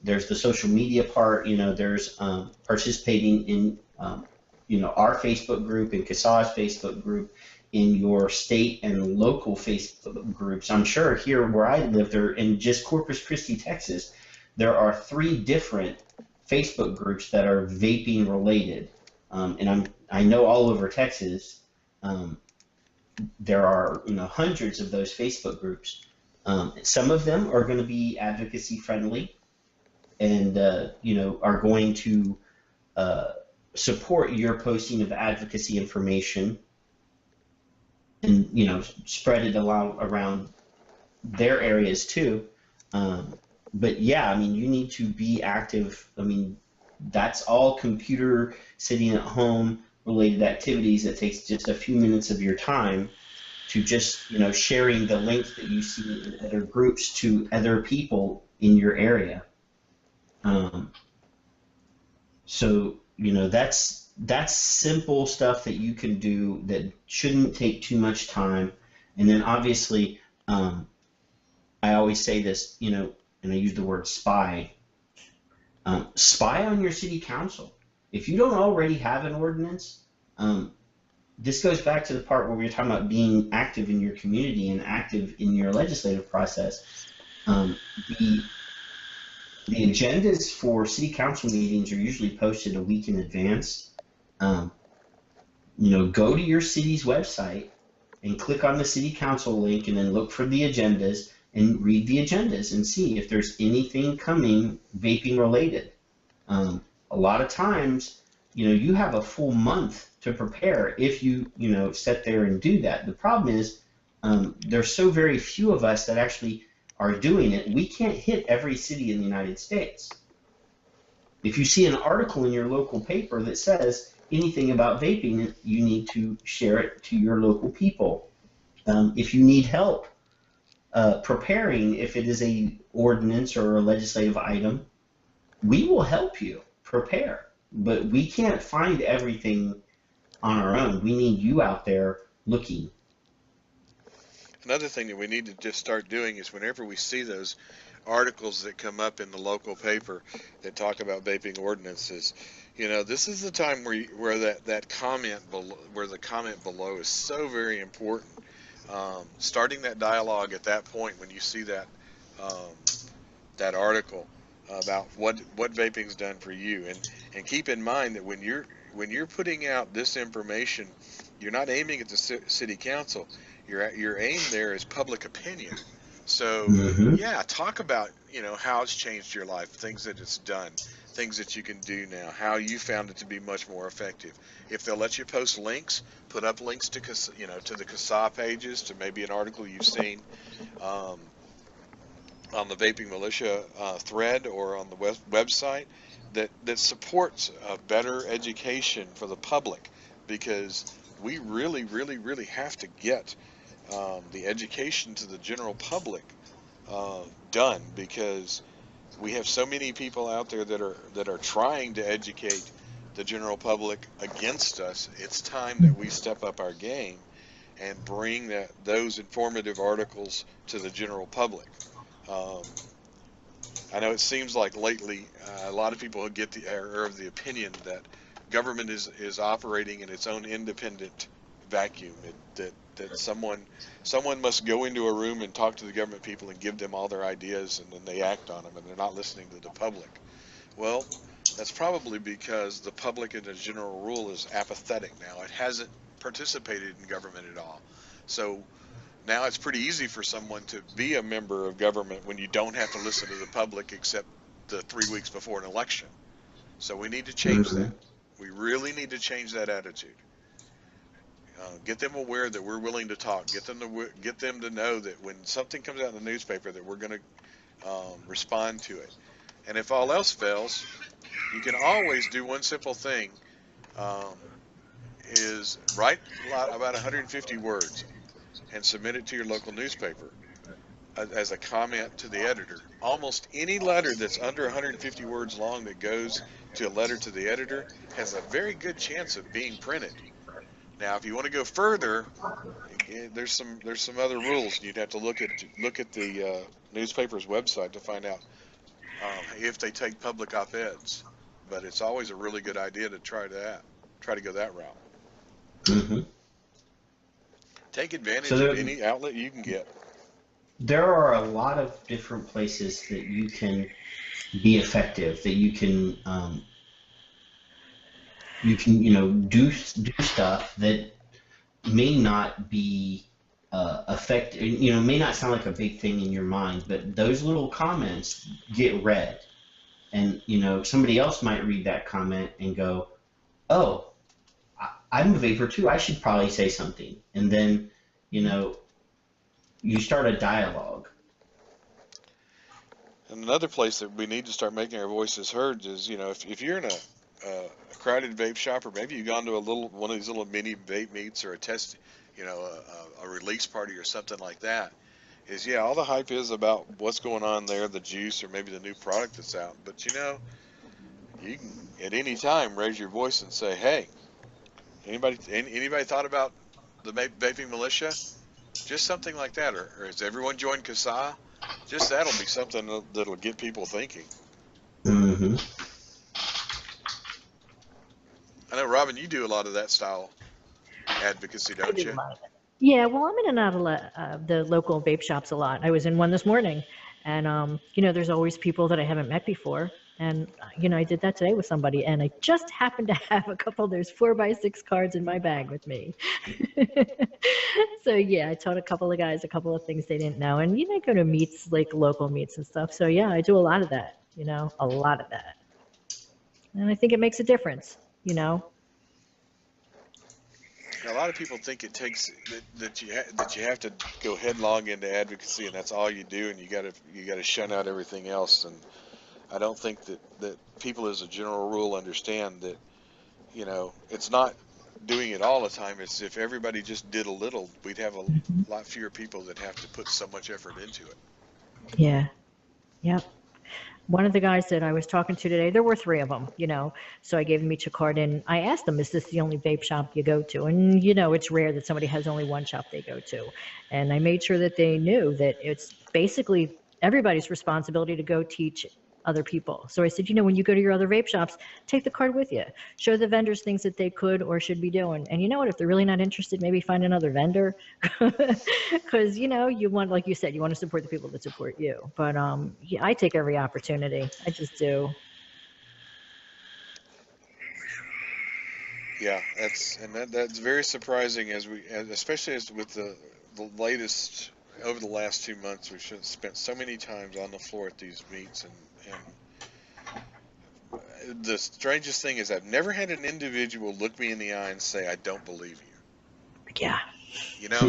there's the social media part. There's participating in our Facebook group and CASA's Facebook group, in your state and local Facebook groups. I'm sure here where I live, there in just Corpus Christi, Texas, there are 3 different Facebook groups that are vaping related. And I know all over Texas, there are hundreds of those Facebook groups. Some of them are going to be advocacy friendly, and are going to support your posting of advocacy information, and spread it around their areas too. But yeah, I mean, you need to be active. I mean, that's all computer sitting at home related activities. It takes just a few minutes of your time to just sharing the links that you see in other groups to other people in your area. So that's simple stuff that you can do that shouldn't take too much time. And then obviously, I always say this, and I use the word spy. Spy on your city council. If you don't already have an ordinance, this goes back to the part where we were talking about being active in your community and active in your legislative process. The agendas for city council meetings are usually posted a week in advance. Go to your city's website and click on the city council link and then look for the agendas and read the agendas and see if there's anything coming vaping related. A lot of times, you have a full month to prepare if you sit there and do that. The problem is there's so very few of us that actually are doing it. We can't hit every city in the United States. If you see an article in your local paper that says anything about vaping, you need to share it to your local people. If you need help preparing, if it is a ordinance or a legislative item, we will help you prepare. But we can't find everything on our own. We need you out there looking. Another thing that we need to just start doing is whenever we see those articles that come up in the local paper that talk about vaping ordinances, this is the time where that comment below, where the comment below is so very important. Starting that dialogue at that point when you see that that article about what vaping's done for you, and keep in mind that when you're putting out this information, you're not aiming at the city council. Your aim there is public opinion. So yeah, talk about how it's changed your life, things that it's done, things that you can do now, how you found it to be much more effective. If they'll let you post links, put up links to to the CASA pages, to maybe an article you've seen on the Vaping Militia thread or on the website that supports a better education for the public, because we really, really, really have to get the education to the general public done, because we have so many people out there that are trying to educate the general public against us. It's time that we step up our game and bring those informative articles to the general public. I know it seems like lately a lot of people are of the opinion that government is operating in its own independent vacuum. That someone must go into a room and talk to the government people and give them all their ideas, and then they act on them, and they're not listening to the public. Well, that's probably because the public, as a general rule, is apathetic now. It hasn't participated in government at all. So now it's pretty easy for someone to be a member of government when you don't have to listen to the public except the 3 weeks before an election. So we need to change that. We really need to change that attitude. Get them aware that we're willing to talk. Get them to know that when something comes out in the newspaper that we're going to respond to it. And if all else fails, you can always do one simple thing, is write about 150 words and submit it to your local newspaper as a comment to the editor. Almost any letter that's under 150 words long that goes to a letter to the editor has a very good chance of being printed. Now, if you want to go further, there's some other rules. You'd have to look at the newspaper's website to find out if they take public op-eds. But it's always a really good idea to try to go that route. Mm-hmm. Take advantage of any outlet you can get. There are a lot of different places that you can be effective, that you can do stuff that may not be effective, may not sound like a big thing in your mind, but those little comments get read, and somebody else might read that comment and go, oh, I'm a vapor too, I should probably say something, and then you start a dialogue. And another place that we need to start making our voices heard is, if you're in a crowded vape shop, or maybe you've gone to one of these little mini vape meets, or a test, a release party or something like that, is all the hype is about what's going on there, the juice, or maybe the new product that's out. But you can at any time raise your voice and say, hey, anybody thought about the vaping militia? Just something like that, or has everyone joined CASA? Just that'll be something that'll get people thinking. Mm-hmm. Mm-hmm. I know, Robin, you do a lot of that style advocacy, I don't do a you? lot of it. Yeah, well, I'm in and out of the local vape shops a lot. I was in one this morning, and there's always people that I haven't met before. And I did that today with somebody, and I just happened to have a couple. There's 4x6 cards in my bag with me. So yeah, I taught a couple of guys a couple of things they didn't know, and I go to meets like local meets and stuff. So yeah, I do a lot of that. A lot of that, and I think it makes a difference. You know. A lot of people think it takes that you have to go headlong into advocacy and that's all you do, and you gotta shun out everything else. And I don't think that people, as a general rule, understand that it's not doing it all the time. It's if everybody just did a little, we'd have a Mhm. lot fewer people that have to put so much effort into it. Yeah. Yep. One of the guys that I was talking to today, there were three of them, so I gave them each a card and I asked them, is this the only vape shop you go to? And, it's rare that somebody has only one shop they go to. And I made sure that they knew that it's basically everybody's responsibility to go teach other people. So I said, when you go to your other vape shops, take the card with you. Show the vendors things that they could or should be doing. And you know what? If they're really not interested, maybe find another vendor. Because, you want, like you said, you want to support the people that support you. But yeah, I take every opportunity. I just do. Yeah, that's very surprising especially as with the latest over the last 2 months, we've spent so many times on the floor at these meets, and the strangest thing is I've never had an individual look me in the eye and say, I don't believe you. Yeah.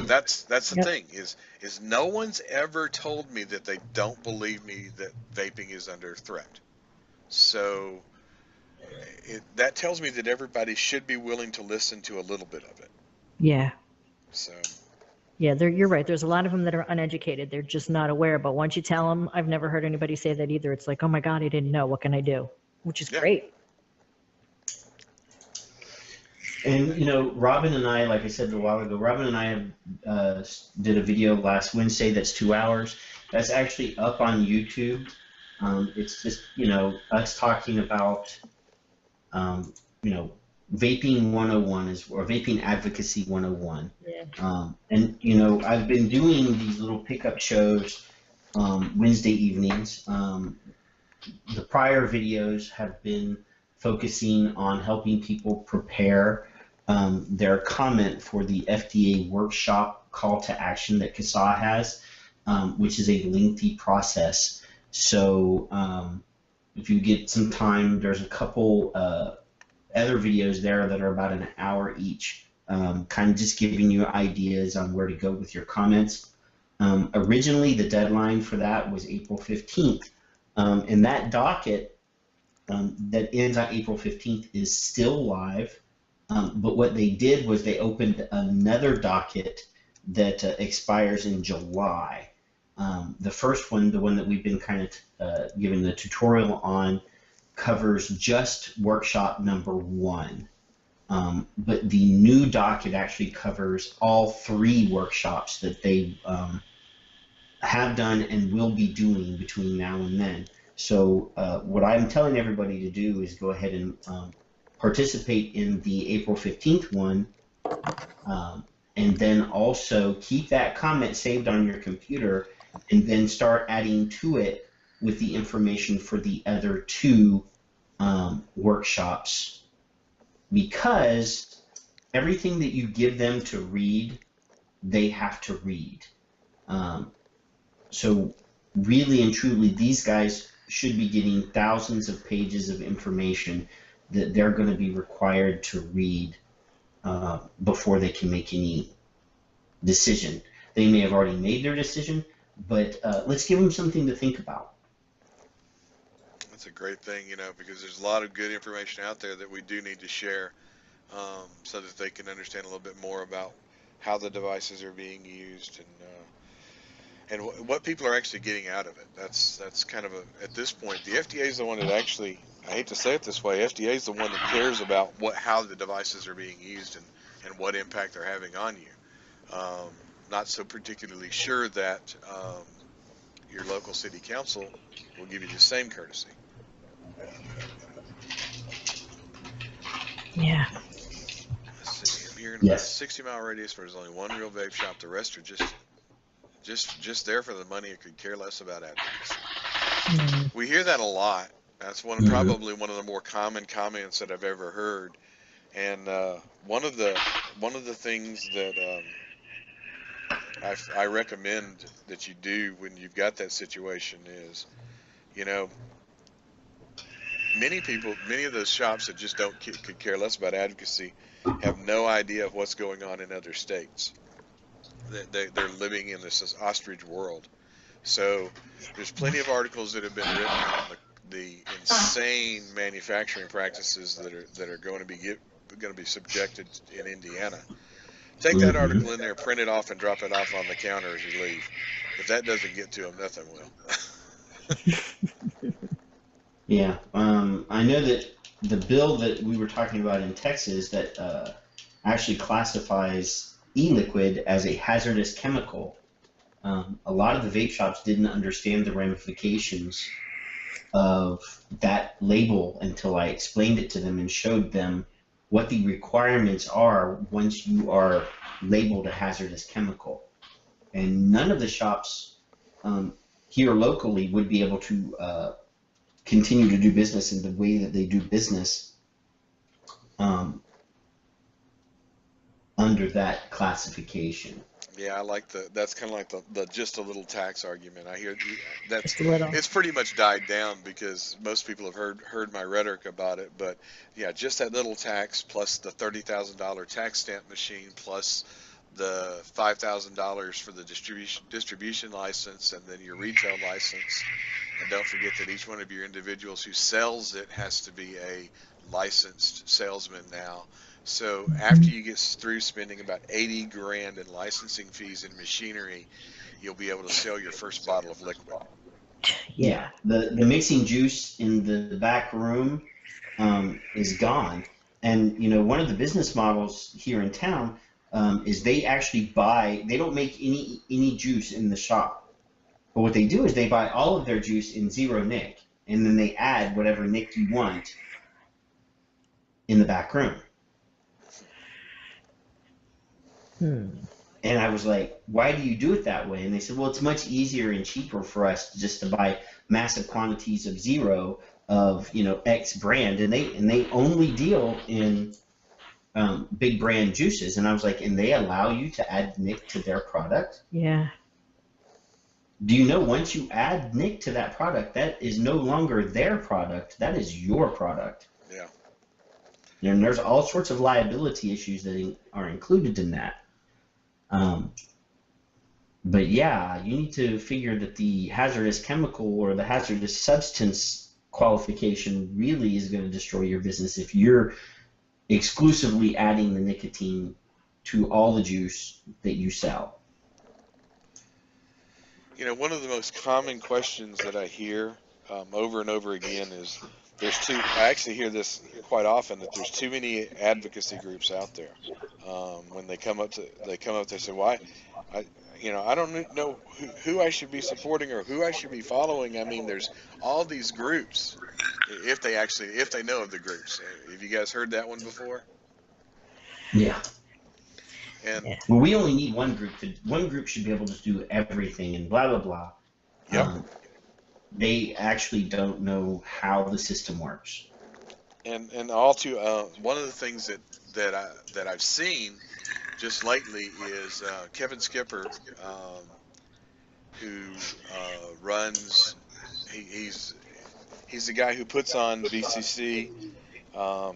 That's the Yep. thing is no one's ever told me that they don't believe me that vaping is under threat. So that tells me that everybody should be willing to listen to a little bit of it. Yeah. So Yeah, you're right. There's a lot of them that are uneducated. They're just not aware. But once you tell them, I've never heard anybody say that either. It's like, oh my God, I didn't know. What can I do? Which is yeah, great. And Robin and I, like I said a while ago, Robin and I have did a video last Wednesday that's 2 hours. That's actually up on YouTube. It's just us talking about you know vaping 101 or vaping advocacy 101. Yeah. And I've been doing these little pickup shows Wednesday evenings. The prior videos have been focusing on helping people prepare their comment for the FDA workshop call to action that CASA has, which is a lengthy process. So if you get some time, there's a couple other videos there that are about an hour each, kind of just giving you ideas on where to go with your comments. Originally, the deadline for that was April 15th. And that docket that ends on April 15th is still live. But what they did was they opened another docket that expires in July. The first one, the one that we've been kind of giving the tutorial on, covers just workshop number 1. But the new docket actually covers all 3 workshops that they have done and will be doing between now and then. So what I'm telling everybody to do is go ahead and participate in the April 15th one, and then also keep that comment saved on your computer and then start adding to it with the information for the other 2 workshops, because everything that you give them to read, they have to read. So really and truly, these guys should be getting thousands of pages of information that they're going to be required to read before they can make any decision. They may have already made their decision, but let's give them something to think about. that's a great thing, because there's a lot of good information out there that we do need to share, so that they can understand a little bit more about how the devices are being used and what people are actually getting out of it. That's kind of at this point, the FDA is the one that actually, I hate to say it this way, FDA is the one that cares about how the devices are being used and what impact they're having on you. Not so particularly sure that your local city council will give you the same courtesy. Yeah. Let's see. I'm hearing about a Yes. 60-mile radius where there's only one real vape shop. The rest are just there for the money and could care less about advocacy. Mm. We hear that a lot. That's Hmm. probably one of the more common comments that I've ever heard. And one of the things that I recommend that you do when you've got that situation is, you know, many of those shops that just don't could care less about advocacy have no idea of what's going on in other states. They're living in this ostrich world. So there's plenty of articles that have been written on the insane manufacturing practices that are going to be subjected in Indiana. Take that Hmm. article in there, print it off, and drop it off on the counter as you leave. If that doesn't get to them, nothing will. Yeah. I know that the bill that we were talking about in Texas that actually classifies e-liquid as a hazardous chemical. A lot of the vape shops didn't understand the ramifications of that label until I explained it to them and showed them what the requirements are once you are labeled a hazardous chemical. And none of the shops um, here locally would be able to continue to do business in the way that they do business um, under that classification. Yeah, I like that's kind of like the just a little tax argument. I hear that's Just a little. it's pretty much died down because most people have heard my rhetoric about it. But yeah, just that little tax plus the $30,000 tax stamp machine plus the $5,000 for the distribution license and then your retail license. And don't forget that each one of your individuals who sells it has to be a licensed salesman now. So after Mhm. you get through spending about 80 grand in licensing fees and machinery, you'll be able to sell your first bottle of liquid. Yeah, Yeah. the mixing juice in the back room is gone. And you know, one of the business models here in town is they actually buy. They don't make any juice in the shop, but what they do is they buy all of their juice in zero nic, and then they add whatever nic you want in the back room. Hmm. And I was like, why do you do it that way? And they said, well, it's much easier and cheaper for us just to buy massive quantities of zero of X brand, and they only deal in big brand juices. And I was like, and they allow you to add nic to their product? Yeah. Do you know once you add nic to that product, that is no longer their product, that is your product. Yeah. And there's all sorts of liability issues that are included in that. But yeah, you need to figure that the hazardous chemical or the hazardous substance qualification really is going to destroy your business if you're exclusively adding the nicotine to all the juice that you sell. One of the most common questions that I hear over and over again is I actually hear this quite often that there's too many advocacy groups out there. When they say, "Why? I don't know who I should be supporting or who I should be following." I mean, there's all these groups. If they know of the groups, have you guys heard that one before? Yeah. And Yeah. Well, we only need one group. One group should be able to do everything and blah, blah, blah. yep, They actually don't know how the system works. and all too one of the things that I've seen just lately is Kevin Skipper, who runs. He's the guy who puts on VCC.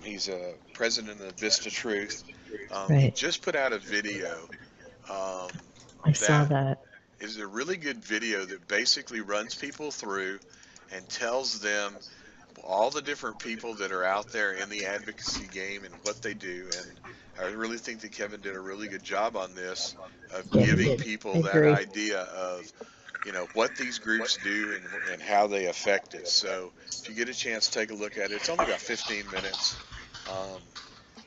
He's a president of Vista Truth. He Right. just put out a video um, I saw that that. is a really good video that basically runs people through and tells them all the different people that are out there in the advocacy game and what they do. And I really think that Kevin did a really good job on this of Yeah, he giving did. I people that agree. idea of, what these groups do and how they affect it. So if you get a chance, take a look at it. It's only about 15 minutes, um,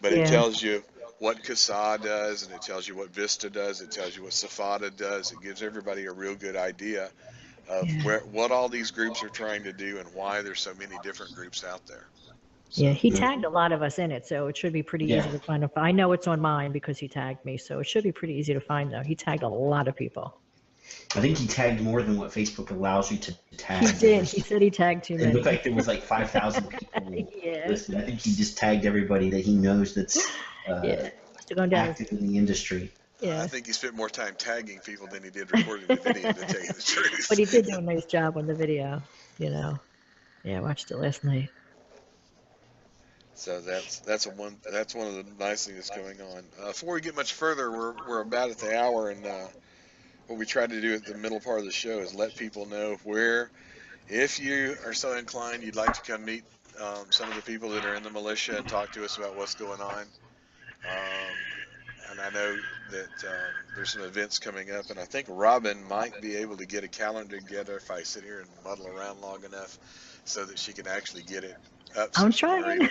but it Yeah. tells you what CASA does and it tells you what Vista does. It tells you what Safada does. It gives everybody a real good idea of Yeah. what all these groups are trying to do and why there's so many different groups out there. So Yeah, he tagged a lot of us in it, so it should be pretty Yeah. easy to find. I know it's on mine because he tagged me, so it should be pretty easy to find though. He tagged a lot of people. I think he tagged more than what Facebook allows you to tag. He did. He said he tagged too It many. looked like there was like 5,000 people Yeah. listed. I think he just tagged everybody that he knows that's Yeah. Must have gone down. active in the industry. Yeah. I think he spent more time tagging people than he did recording the video, to tell you the truth. But he did do a nice job on the video, you know. Yeah, I watched it last night. So that's one of the nice things that's going on. Before we get much further, we're about at the hour, and what we try to do at the middle part of the show is let people know where, if you are so inclined, you'd like to come meet some of the people that are in the militia and talk to us about what's going on. And I know that there's some events coming up, and I think Robin might be able to get a calendar together if I sit here and muddle around long enough so that she can actually get it up. I'm trying.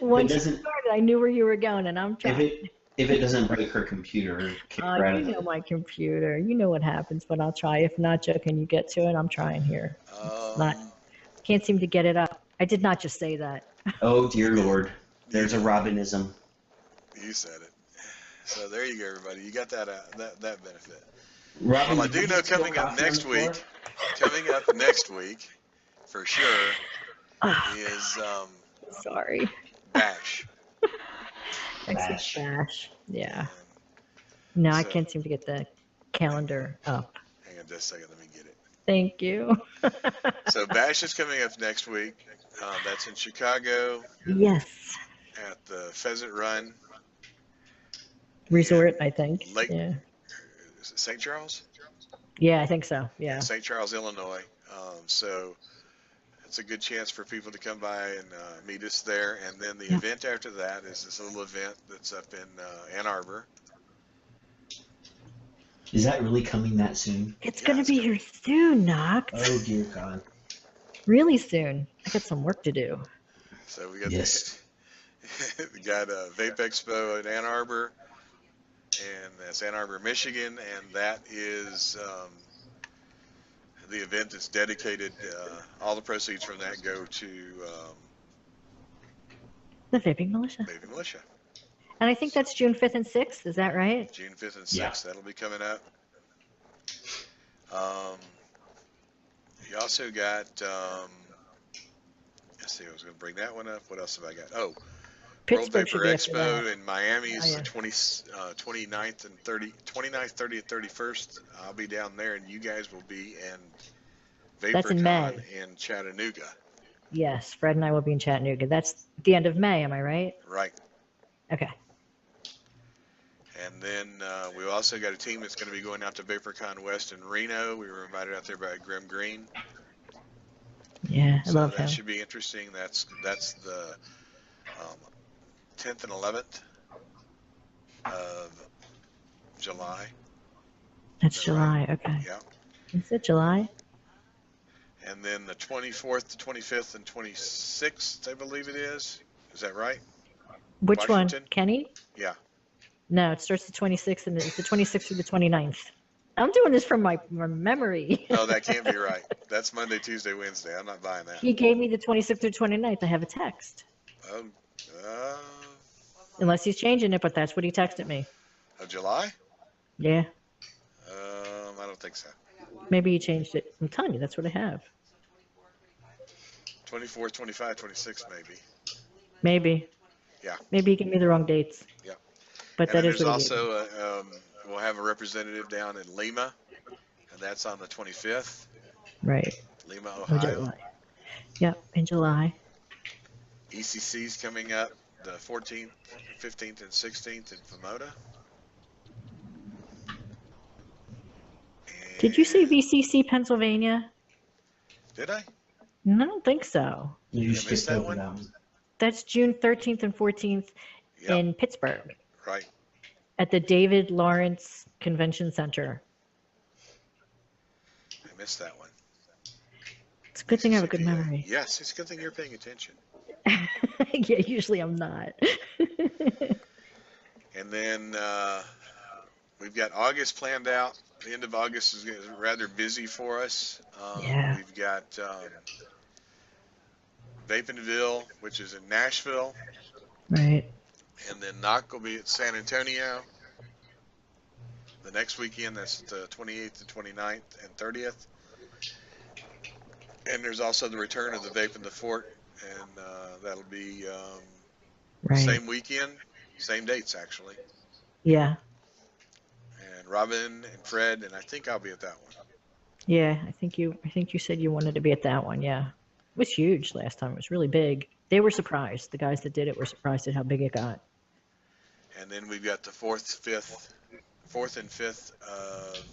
Once you doesn't- started, I knew where you were going, and I'm trying. If it doesn't break her computer, kick her out You of know my computer. You know what happens, but I'll try. If not, Joe, can you get to it? I'm trying here. Can't seem to get it up. I did not just say that. Oh dear Lord, there's a Robinism. You said it. So there you go, everybody. You got that that benefit. Robin, Well, I do know coming up next week, for sure, is Sorry. Bash. Texas Bash. Yeah. No, I can't seem to get the calendar up. Hang on just a second. Let me get it. Thank you. So Bash is coming up next week. That's in Chicago Yes. at the Pheasant Run. Resort, I think. Lake, Yeah. is it St. Charles? Yeah, I think so. Yeah. St. Charles, Illinois. So it's a good chance for people to come by and meet us there. And then the event after that is this little event that's up in Ann Arbor. Is that really coming that soon? It's going to be here soon, Knox. Oh dear God. Really soon. I got some work to do. So we got Yes. we got a Vape Expo in Ann Arbor, and that's Ann Arbor, Michigan, and that is the event that's dedicated. All the proceeds from that go to The Vaping Militia. Baby Militia. And I think that's June 5th and 6th. Is that right? June 5th and 6th. Yeah. That'll be coming up. You also got. Let's see. I was going to bring that one up. What else have I got? Oh. World Pittsburgh should Vapor be after that. Expo in Miami is Oh, yeah. the 29th and 29th, 30th, 31st. I'll be down there, and you guys will be in That's in VaporCon May. in Chattanooga. Yes, Fred and I will be in Chattanooga. That's the end of May, am I right? Right. Okay. And then we also got a team that's going to be going out to VaporCon West in Reno. We were invited out there by Grim Green. Yeah, I So love that him. should be interesting. That's the 10th and 11th of July. That's Is that right? July. Okay. Yeah. Is it July? And then the 24th, the 25th, and 26th, I believe it is. Is that right? Which Washington? one? Kenny? Yeah. No, it starts the 26th and it's the 26th through the 29th. I'm doing this from my memory. No, that can't be right. That's Monday, Tuesday, Wednesday. I'm not buying that. He gave me the 26th through 29th. I have a text. Unless he's changing it, but that's what he texted me. Of July? Yeah. I don't think so. Maybe he changed it. I'm telling you, that's what I have. 24, 25, 26, maybe. Maybe. Yeah. Maybe he gave me the wrong dates. Yeah. But And that then is there's what he gave me. also, we'll have a representative down in Lima, and that's on the 25th. Right. Lima, Oh, Ohio. July. Yep, in July. ECC's coming up the 14th, 15th, and 16th in Pomona. Did you say And- VCC Pennsylvania? Did I? No, I don't think so. You missed skipped that over one? that one. That's June 13th and 14th Yep. in Pittsburgh Right. at the David Lawrence Convention Center. I missed that one. It's a good thing I have a good memory. Yes, it's a good thing you're paying attention. Yeah, usually I'm not. And then we've got August planned out. the end of August is rather busy for us. Yeah. We've got Vapinville, which is in Nashville, Right. and then Knock will be at San Antonio the next weekend. That's the 28th and 29th and 30th. And there's also the return of the Vape in the Fort, and that'll be Right. same weekend, same dates actually. Yeah. And Robin and Fred, and I think I'll be at that one. Yeah. I think you said you wanted to be at that one. Yeah. It was huge last time. It was really big. They were surprised. The guys that did it were surprised at how big it got. And then we've got the 4th and 5th of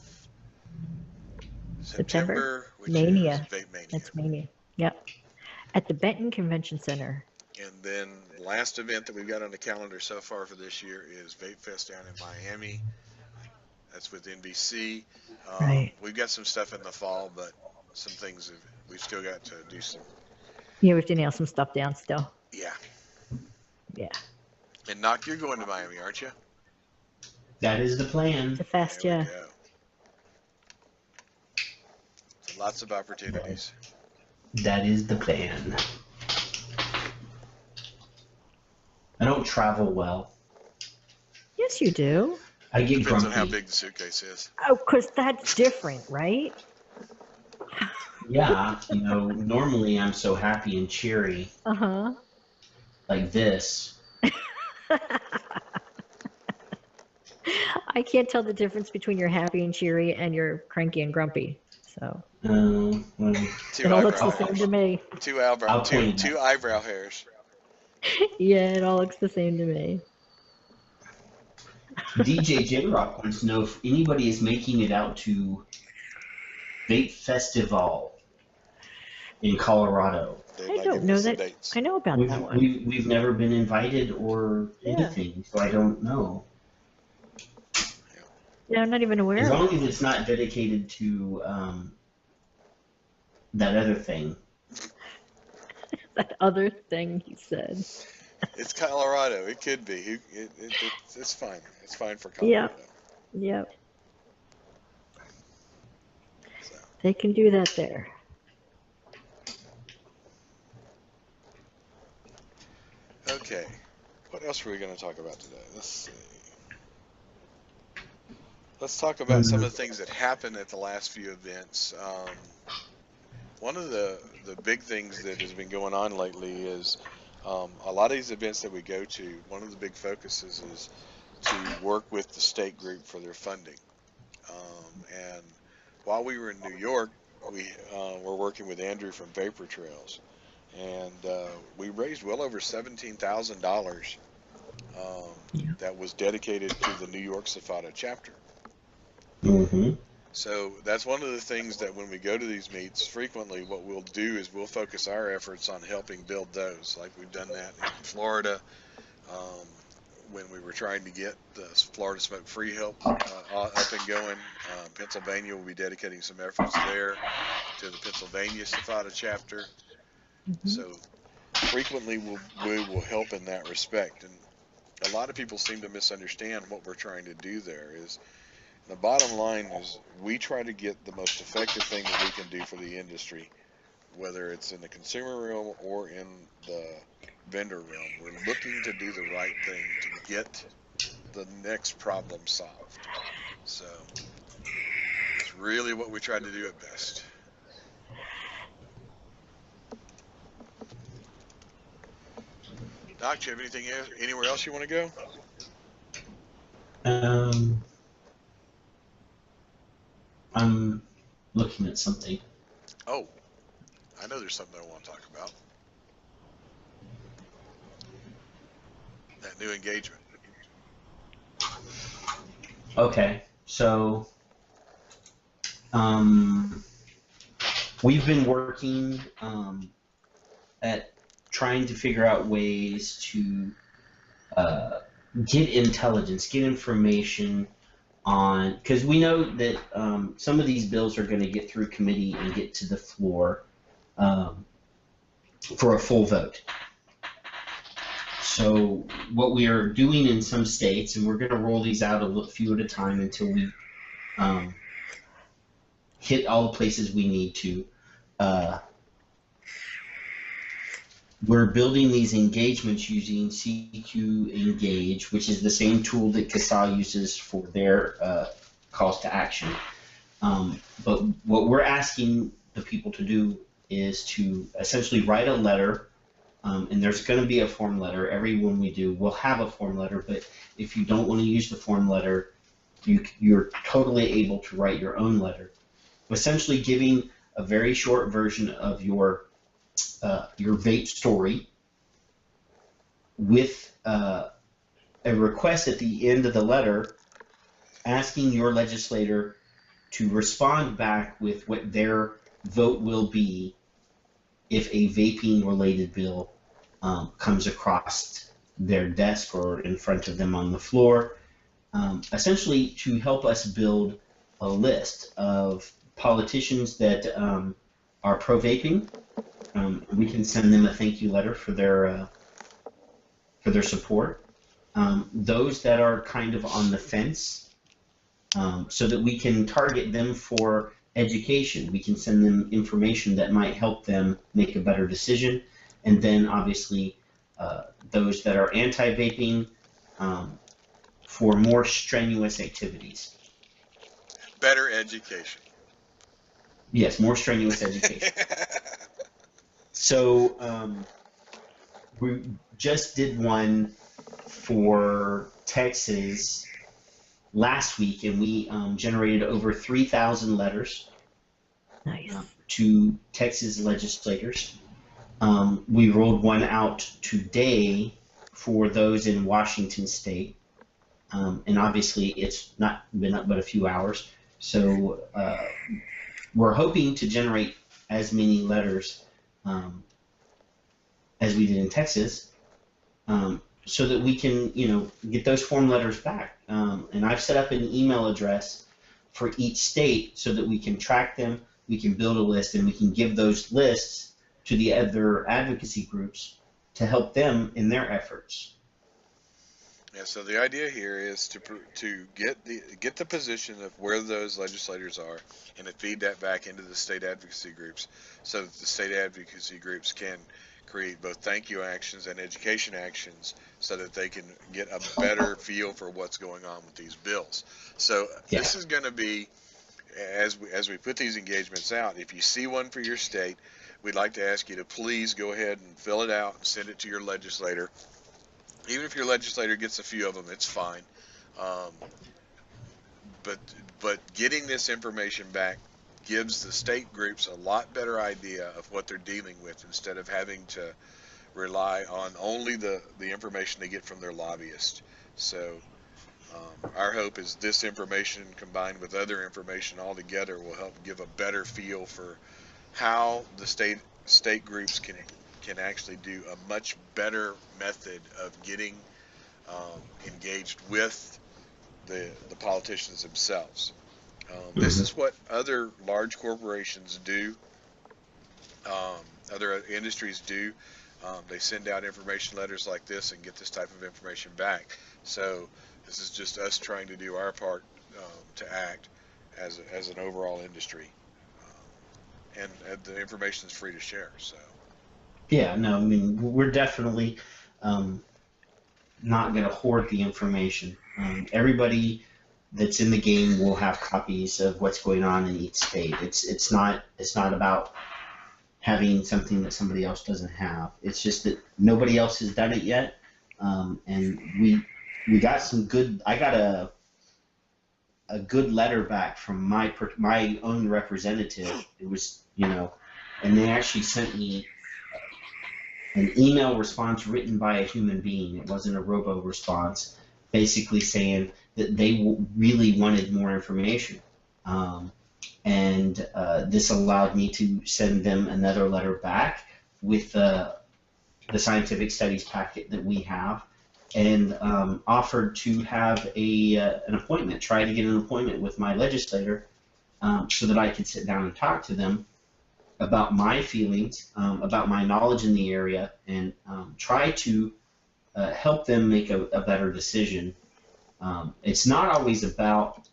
September. September, which is Mania. Vape Mania. That's Mania. Yep. At the Benton Convention Center. And then the last event that we've got on the calendar so far for this year is Vape Fest down in Miami. That's with NBC. Right. We've got some stuff in the fall, but some things we've still got to do some. Yeah, we have to nail some stuff down still. Yeah. Yeah. And Knock, you're going to Miami, aren't you? That is the plan. The fest, There yeah. we go. So lots of opportunities. That is the plan. I don't travel well. Yes, you do. I get Depends grumpy. on how big the suitcase is. Oh, because that's different, right? Yeah, normally I'm so happy and cheery Uh-huh. like this. I can't tell the difference between you're happy and cheery and you're cranky and grumpy. So Well, Two it all looks the eyebrow, same to me. two eyebrow hairs. Yeah, it all looks the same to me. DJ J-Rock wants to know if anybody is making it out to Vape Festival in Colorado. They'd I like don't give know us the that. dates. I know about that one. We've never been invited or Yeah. anything, so I don't know. Yeah, I'm not even aware As of long it. as it's not dedicated to that other thing. That other thing he said. It's Colorado. It could be. It's fine. It's fine for Yeah. Colorado. Yep. So, They can do that there. okay. What else were we going to talk about today? Let's see. Let's talk about some of the things that happened at the last few events. One of the big things that has been going on lately is a lot of these events that we go to, one of the big focuses is to work with the state group for their funding. And while we were in New York, we were working with Andrew from Vapor Trails, and we raised well over $17,000 that was dedicated to the New York Safata chapter. Mm-hmm. So that's one of the things that when we go to these meets, frequently what we'll do is we'll focus our efforts on helping build those. Like we've done that in Florida when we were trying to get the Florida Smoke Free help up and going. Pennsylvania will be dedicating some efforts there to the Pennsylvania Safata chapter. Mm-hmm. So frequently we will help in that respect. And a lot of people seem to misunderstand what we're trying to do there is. The bottom line is we try to get the most effective thing that we can do for the industry, whether it's in the consumer realm or in the vendor realm. We're looking to do the right thing to get the next problem solved. So it's really what we try to do at best. Doc, do you have anything anywhere else you want to go? I'm looking at something. Oh, I know there's something I want to talk about. That new engagement. Okay, so we've been working at trying to figure out ways to get intelligence, get information on, because we know that some of these bills are going to get through committee and get to the floor for a full vote. So what we are doing in some states, and we're going to roll these out a few at a time until we hit all the places we need to. We're building these engagements using CQ Engage, which is the same tool that CASA uses for their calls to action. But what we're asking the people to do is to essentially write a letter, and there's going to be a form letter. Every one we do will have a form letter, but if you don't want to use the form letter, you're totally able to write your own letter, essentially giving a very short version of your vape story with a request at the end of the letter asking your legislator to respond back with what their vote will be if a vaping-related bill comes across their desk or in front of them on the floor, essentially to help us build a list of politicians that are pro-vaping. We can send them a thank you letter for their support. Those that are kind of on the fence, so that we can target them for education. We can send them information that might help them make a better decision. And then obviously those that are anti-vaping for more strenuous activities. Better education. Yes, more strenuous education. So we just did one for Texas last week, and we generated over 3,000 letters to Texas legislators. We rolled one out today for those in Washington State, and obviously it's not been up but a few hours. So we're hoping to generate as many letters as we did in Texas, so that we can, get those form letters back. And I've set up an email address for each state so that we can track them, we can build a list, and we can give those lists to the other advocacy groups to help them in their efforts. Yeah, so the idea here is to get the position of where those legislators are, and to feed that back into the state advocacy groups, so that the state advocacy groups can create both thank you actions and education actions, so that they can get a better feel for what's going on with these bills. So This is going to be, as we put these engagements out, if you see one for your state, we'd like to ask you to please go ahead and fill it out and send it to your legislator. Even if your legislator gets a few of them, it's fine. But getting this information back gives the state groups a lot better idea of what they're dealing with, instead of having to rely on only the information they get from their lobbyist. So our hope is this information combined with other information all together will help give a better feel for how the state groups can actually do a much better method of getting engaged with the politicians themselves. This is what other large corporations do, other industries do. They send out information letters like this and get this type of information back. So this is just us trying to do our part to act as an overall industry. And the information is free to share. So. Yeah, no, I mean, we're definitely not going to hoard the information. Everybody that's in the game will have copies of what's going on in each state. It's not about having something that somebody else doesn't have. It's just that nobody else has done it yet, and we got some good. I got a good letter back from my own representative. It was, and they actually sent me an email response written by a human being. It wasn't a robo response, basically saying that they really wanted more information. And this allowed me to send them another letter back with the scientific studies packet that we have, and offered to have an appointment, try to get an appointment with my legislator, so that I could sit down and talk to them about my feelings, about my knowledge in the area, and try to help them make a better decision. It's not always about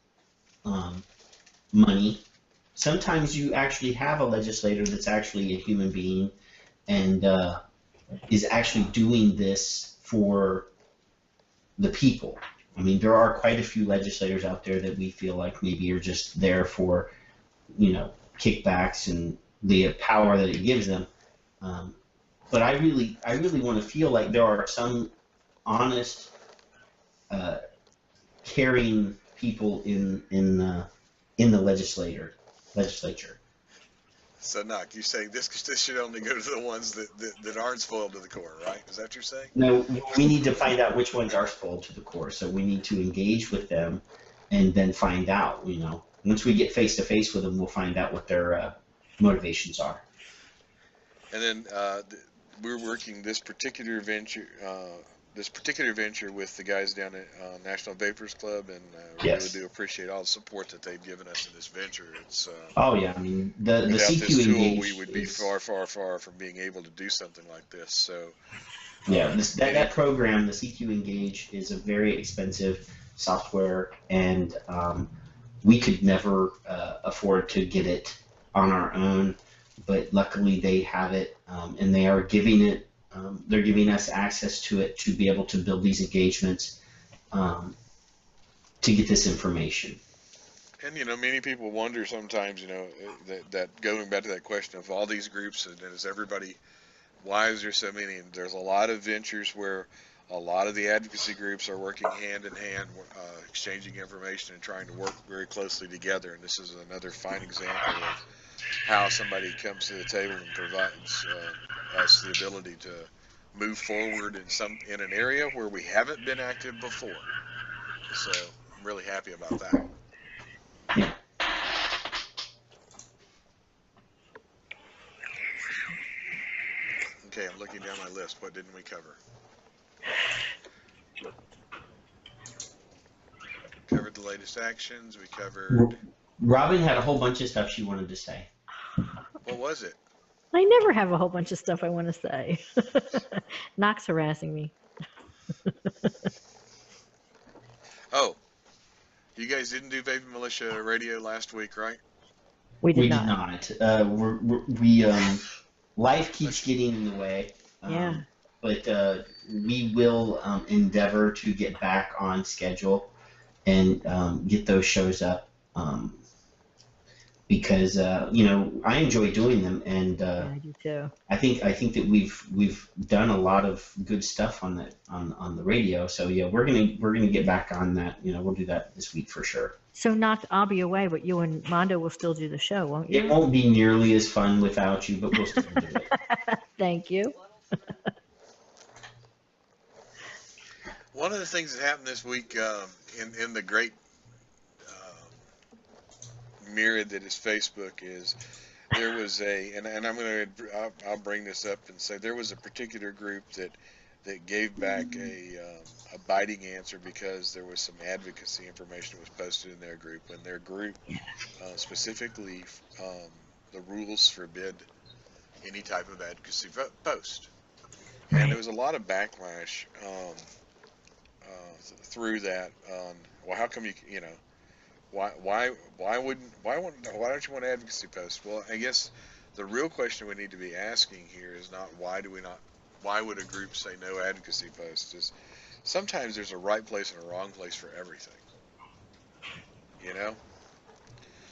money. sometimes you actually have a legislator that's actually a human being and is actually doing this for the people. I mean, there are quite a few legislators out there that we feel like maybe are just there for, kickbacks and the power that it gives them. But I really want to feel like there are some honest, uh, caring people in the legislature. So, Knock, you saying this should only go to the ones that aren't spoiled to the core, right? Is that what you're saying? No, we need to find out which ones are spoiled to the core. So we need to engage with them, and then find out. Once we get face to face with them, we'll find out what their motivations are. And then we're working this particular venture with the guys down at National Vapers Club, and we Yes. really do appreciate all the support that they've given us in this venture. It's Oh yeah, I mean the without CQ this tool, engage we would be is, far, far, far from being able to do something like this. So yeah, um, that program, the CQ engage, is a very expensive software, and we could never afford to get it on our own. But luckily they have it, and they are giving it. They're giving us access to it to be able to build these engagements, to get this information. And many people wonder sometimes, that going back to that question of all these groups, and is everybody, why is there so many? And there's a lot of ventures where a lot of the advocacy groups are working hand in hand, exchanging information and trying to work very closely together. And this is another fine example of how somebody comes to the table and provides us the ability to move forward in an area where we haven't been active before. So I'm really happy about that. Yeah. Okay, I'm looking down my list. What didn't we cover? Covered the latest actions. We covered. Robin had a whole bunch of stuff she wanted to say. What was it? I never have a whole bunch of stuff I want to say. Knox harassing me. Oh, you guys didn't do Vapor Militia Radio last week, right? We did We not. did not. We life keeps getting in the way. Yeah. But we will endeavor to get back on schedule and get those shows up, because I enjoy doing them, and Yeah, I do too. I think that we've done a lot of good stuff on the radio. So yeah, we're gonna get back on that. We'll do that this week for sure. So Knox, I'll be away, but you and Mondo will still do the show, won't you? It won't be nearly as fun without you, but we'll still do it. Thank you. One of the things that happened this week in the great myriad that is Facebook is there was and I'll bring this up and say there was a particular group that gave back a biting answer because there was some advocacy information that was posted in their group, and their group specifically the rules forbid any type of advocacy post, and there was a lot of backlash through that. Well, how come why don't you want advocacy posts? Well, I guess the real question we need to be asking here is not why would a group say no advocacy posts? Is sometimes there's a right place and a wrong place for everything,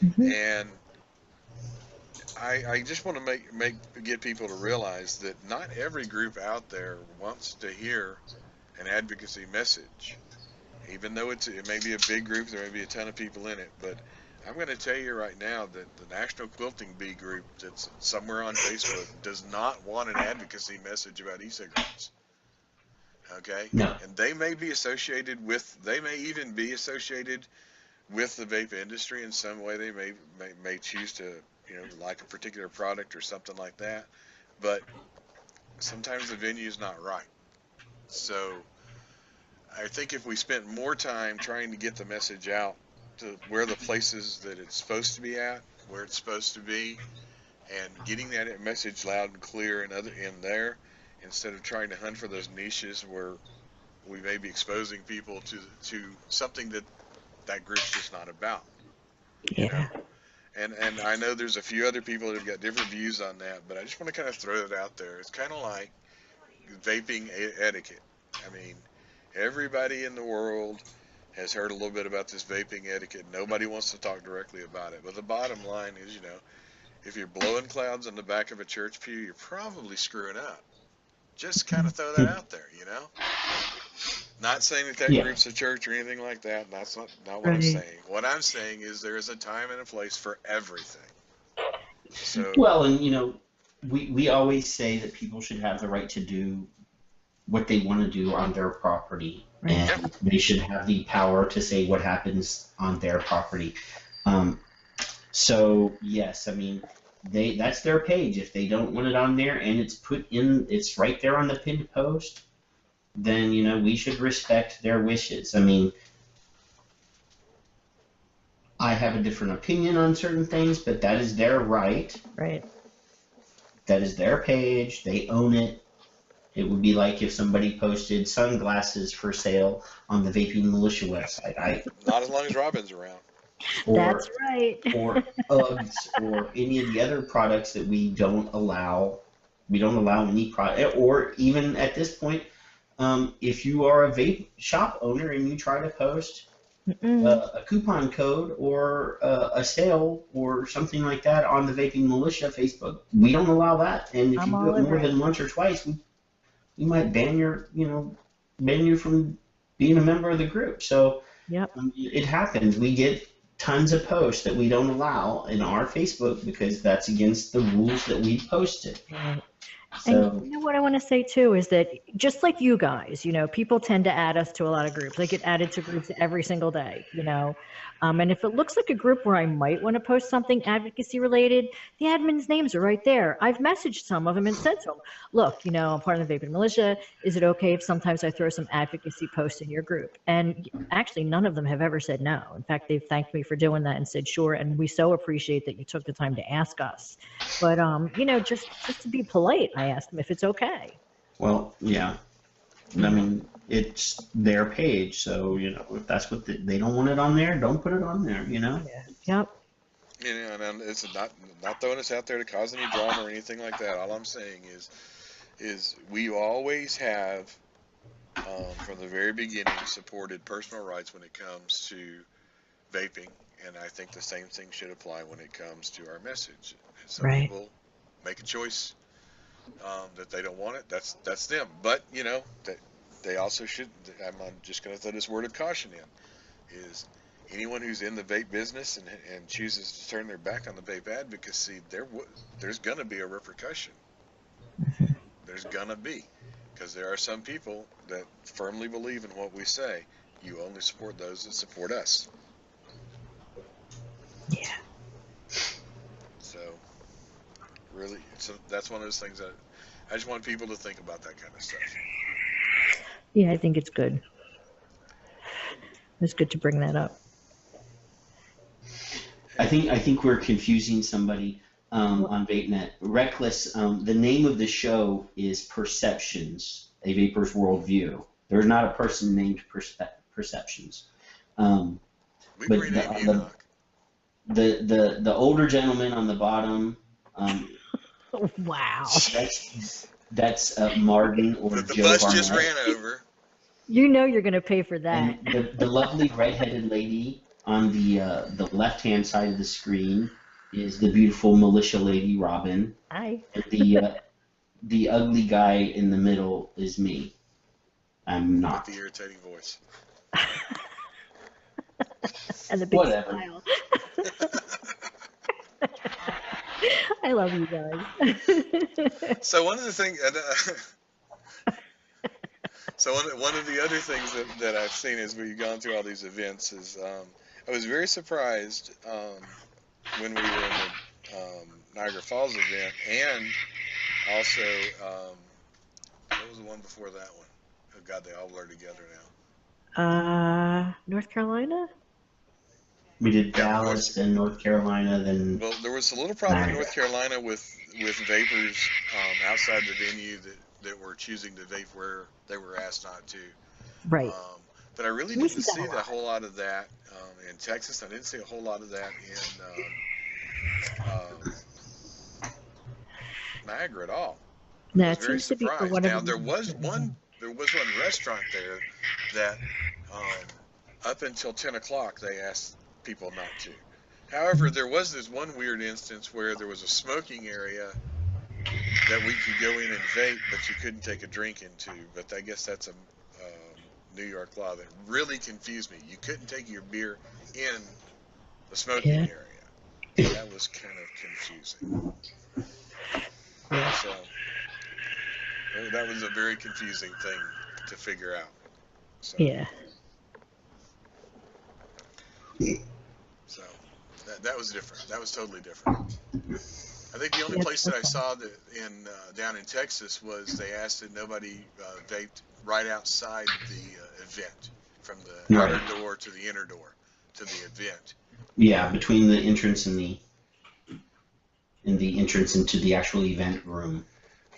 Mm-hmm. And I just want to get people to realize that not every group out there wants to hear an advocacy message. Even though it may be a big group, there may be a ton of people in it, but I'm going to tell you right now that the National Quilting Bee group that's somewhere on Facebook does not want an advocacy message about e-cigarettes. Okay? No. And they may even be associated with the vape industry in some way. They may choose to, like a particular product or something like that, but sometimes the venue is not right. So I think if we spent more time trying to get the message out to where the places that it's supposed to be at, where it's supposed to be, and getting that message loud and clear in there, instead of trying to hunt for those niches where we may be exposing people to something that group's just not about. Yeah. And I know there's a few other people that have got different views on that, but I just want to kind of throw it out there. It's kind of like vaping etiquette. I mean, everybody in the world has heard a little bit about this vaping etiquette. Nobody wants to talk directly about it. But the bottom line is, if you're blowing clouds on the back of a church pew, you're probably screwing up. Just kind of throw that out there. Not saying that Yeah. group's a church or anything like that. That's not what I'm Right. saying. What I'm saying is there is a time and a place for everything. So, Well, and we always say that people should have the right to do what they want to do on their property, Right. and they should have the power to say what happens on their property. So yes, I mean, that's their page. If they don't want it on there and it's right there on the pinned post, then we should respect their wishes. I mean, I have a different opinion on certain things, but that is their right. Right. That is their page. They own it. It would be like if somebody posted sunglasses for sale on the Vaping Militia website. not as long as Robin's around. That's right. Or Uggs or any of the other products that we don't allow. We don't allow any product. Or even at this point, if you are a vape shop owner and you try to post a coupon code or a sale or something like that on the Vaping Militia Facebook, we don't allow that. And if I'm you all do it over more it. than once or twice, we might ban you from being a member of the group. So Yep. it happens. We get tons of posts that we don't allow in our Facebook because that's against the rules that we posted. Right. So And you know what I want to say too is that just like you guys, people tend to add us to a lot of groups. I get added to groups every single day, and if it looks like a group where I might want to post something advocacy related, the admin's names are right there. I've messaged some of them and said to them, look, I'm part of the Vaping Militia. Is it okay if sometimes I throw some advocacy posts in your group? And actually, none of them have ever said no. In fact, they've thanked me for doing that and said, sure. And we so appreciate that you took the time to ask us. But, just to be polite, I asked them if it's okay. well, yeah. I mean, it's their page, so if that's what they don't want it on there, don't put it on there. Yeah. Yep. And it's not throwing us out there to cause any drama or anything like that. All I'm saying is we always have, from the very beginning, supported personal rights when it comes to vaping, and I think the same thing should apply when it comes to our message. Some Right. people make a choice that they don't want it. That's them. But they also should. I'm just going to throw this word of caution in: is anyone who's in the vape business and chooses to turn their back on the vape advocacy, there's going to be a repercussion. There's going to be, because there are some people that firmly believe in what we say. You only support those that support us. Yeah. So, really, that's one of those things that I just want people to think about that kind of stuff. Yeah, I think it's good. It's good to bring that up. I think we're confusing somebody on VapeNet. Reckless. The name of the show is Perceptions, a Vaper's Worldview. There's not a person named Perceptions. We But rename Enoch. the older gentleman on the bottom, Wow. that's Martin or That the Joe bus Barnett. just ran over. You're going to pay for that. And the lovely redheaded lady on the left-hand side of the screen is the beautiful militia lady Robin. Hi. And the ugly guy in the middle is me. I'm not. With the irritating voice. And the big Whatever. smile. I love you guys. So one of the things, so one of the other things that I've seen as we've gone through all these events is I was very surprised when we were in the Niagara Falls event, and also what was the one before that one? Oh God, they all blur together now. North Carolina? We did Yeah, Dallas, then North Carolina, then Well, there was a little problem in Niagara. North Carolina with vapors outside the venue that were choosing to vape where they were asked not to. Right. But I really We didn't see that see a a lot. whole lot of that in Texas. I didn't see a whole lot of that Niagara at all. I No, was it very seems to be for surprised. whatever Now reason. there was one restaurant there that um, up until 10 o'clock they asked people not to. However, there was this one weird instance where there was a smoking area that we could go in and vape, but you couldn't take a drink into. But I guess that's a New York law that really confused me. You couldn't take your beer in the smoking Yeah. area. That was kind of confusing. Yeah. So that was a very confusing thing to figure out. So, Yeah. so that was different. That was totally different. I think the only Yep, place that I that's fine. saw that in down in Texas was they asked that nobody vaped right outside the event, from the Right. outer door to the inner door to the event. Yeah, between the entrance and the entrance into the actual event room,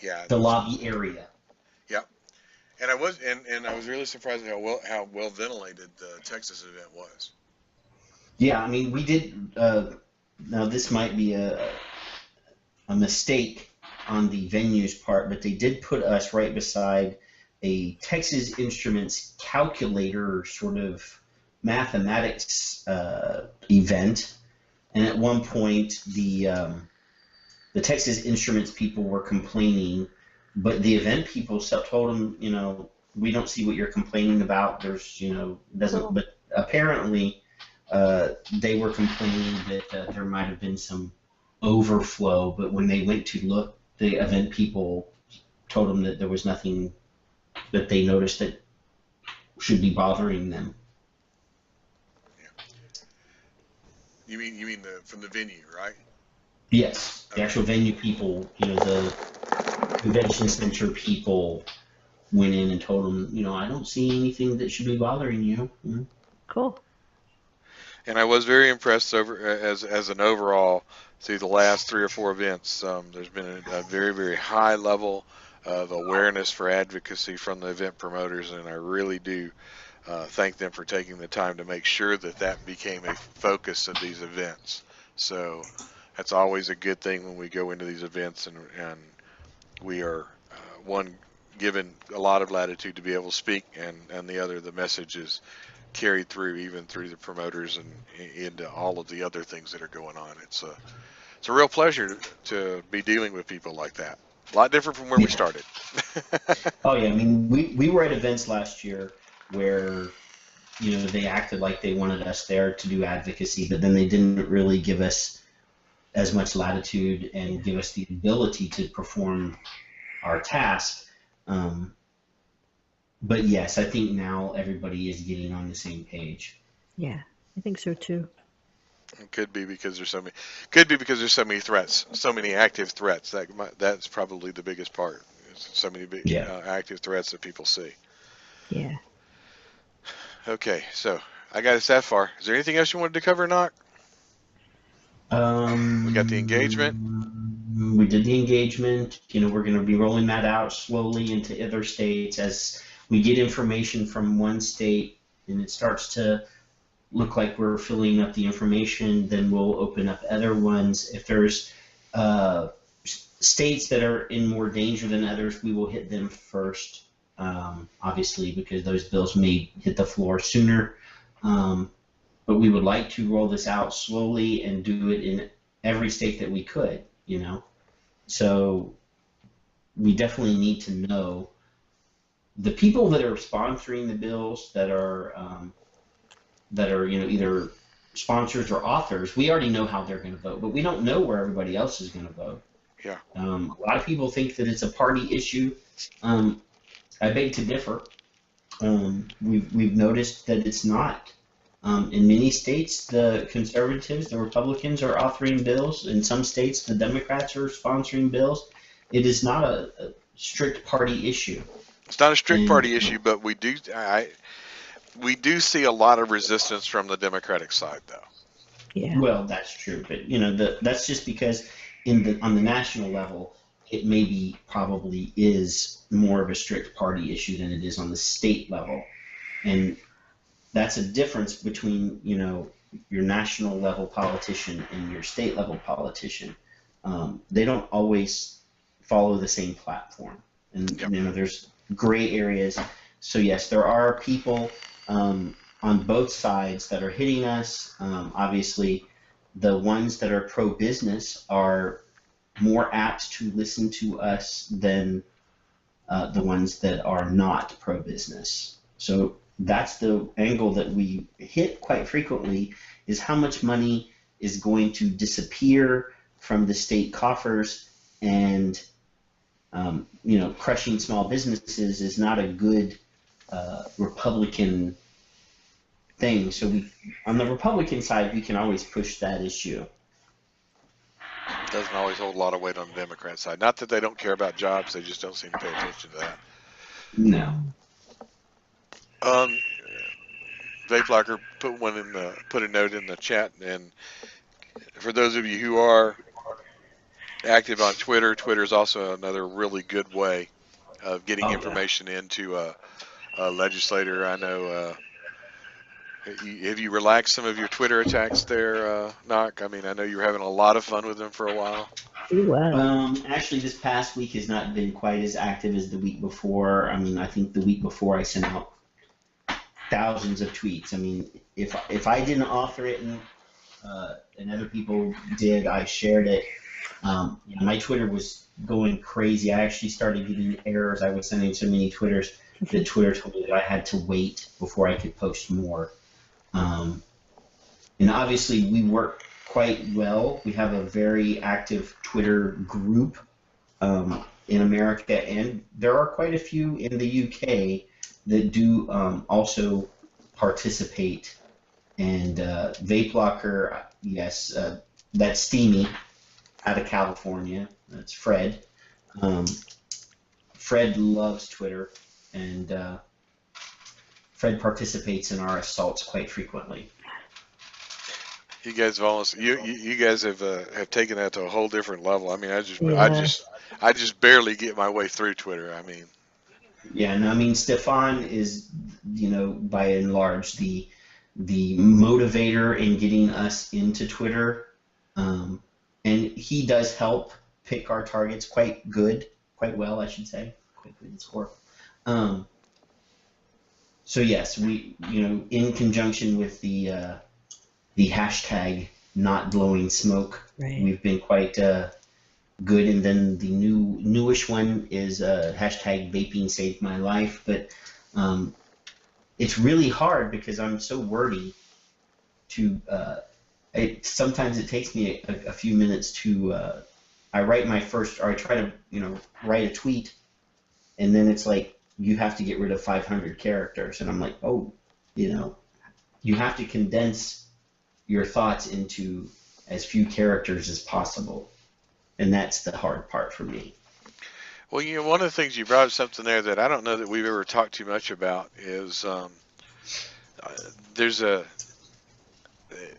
Yeah, the lobby area. yeah. And I was really surprised at how well ventilated the Texas event was. Yeah, I mean, we did. Now this might be a mistake on the venue's part, but they did put us right beside a Texas Instruments calculator sort of mathematics event, and at one point the Texas Instruments people were complaining, but the event people told them, we don't see what you're complaining about. There's, doesn't. But apparently, they were complaining that there might have been some overflow. But when they went to look, the event people told them that there was nothing that they noticed that should be bothering them. You mean from the venue, right? Yes, the Okay. actual venue people, the convention center people went in and told them, I don't see anything that should be bothering you. Cool. And I was very impressed as an overall through the last 3 or 4 events. There's been a very, very high level of awareness for advocacy from the event promoters, and I really do thank them for taking the time to make sure that became a focus of these events. So that's always a good thing when we go into these events, and we are one given a lot of latitude to be able to speak, and the other, the message is carried through even through the promoters and into all of the other things that are going on. It's a real pleasure to be dealing with people like that. A lot different from where we Yeah. started. Oh yeah, I mean, we were at events last year where they acted like they wanted us there to do advocacy, but then they didn't really give us as much latitude and give us the ability to perform our task. But yes, I think now everybody is getting on the same page. Yeah, I think so too. It could be because there's so many threats, so many active threats. That's probably the biggest part. So many big Yeah. active threats that people see. Yeah. Okay, so I got us that far. Is there anything else you wanted to cover, Knock? We got the engagement. We did the engagement. We're going to be rolling that out slowly into other states as we get information from one state and it starts to look like we're filling up the information. Then we'll open up other ones. If there's states that are in more danger than others, we will hit them first, obviously, because those bills may hit the floor sooner. But we would like to roll this out slowly and do it in every state that we could, So we definitely need to know the people that are sponsoring the bills that are either sponsors or authors. We already know how they're going to vote, but we don't know where everybody else is going to vote. Yeah. A lot of people think that it's a party issue. I beg to differ. We've noticed that it's not. In many states, the conservatives, the Republicans are authoring bills. In some states, the Democrats are sponsoring bills. It is not a strict party issue. It's not a strict party issue, but we do see a lot of resistance from the Democratic side, though. Yeah. Well, that's true, but that's just because on the national level, it maybe probably is more of a strict party issue than it is on the state level, and that's a difference between your national level politician and your state level politician, they don't always follow the same platform, and Yep. there's gray areas. So yes, there are people on both sides that are hitting us. Obviously, the ones that are pro-business are more apt to listen to us than the ones that are not pro-business. So that's the angle that we hit quite frequently, is how much money is going to disappear from the state coffers, and crushing small businesses is not a good Republican thing. So on the Republican side, we can always push that issue. Doesn't always hold a lot of weight on the Democrat side. Not that they don't care about jobs, they just don't seem to pay attention to that. No. Vape Locker put a note in the chat, and for those of you who are active on Twitter, Twitter is also another really good way of getting information into a legislator. I know. Have you relaxed some of your Twitter attacks there, Knock? I mean, I know you were having a lot of fun with them for a while. Actually, this past week has not been quite as active as the week before. I mean, I think the week before I sent out thousands of tweets. I mean, if I didn't author it and other people did, I shared it. My Twitter was going crazy. I actually started getting errors. I was sending so many Twitters that Twitter told me that I had to wait before I could post more. And obviously, we work quite well. We have a very active Twitter group in America, and there are quite a few in the UK that do also participate. And Vape Locker, yes, that's Steamy out of California. That's Fred. Fred loves Twitter, and Fred participates in our assaults quite frequently. You guys have almost you guys have taken that to a whole different level. I mean, I just barely get my way through Twitter. I mean. Yeah, and I mean, Stefan is, by and large the motivator in getting us into Twitter, and he does help pick our targets quite well, I should say. Quite good score. So yes, we, in conjunction with the hashtag not blowing smoke, right, we've been quite good. And then the newish one is hashtag vaping saved my life. But it's really hard because I'm so wordy to. Sometimes it takes me a few minutes to. I try to write a tweet, and then it's like you have to get rid of 500 characters, and I'm like, you have to condense your thoughts into as few characters as possible. And that's the hard part for me. Well, one of the things you brought up something there that I don't know that we've ever talked too much about is there's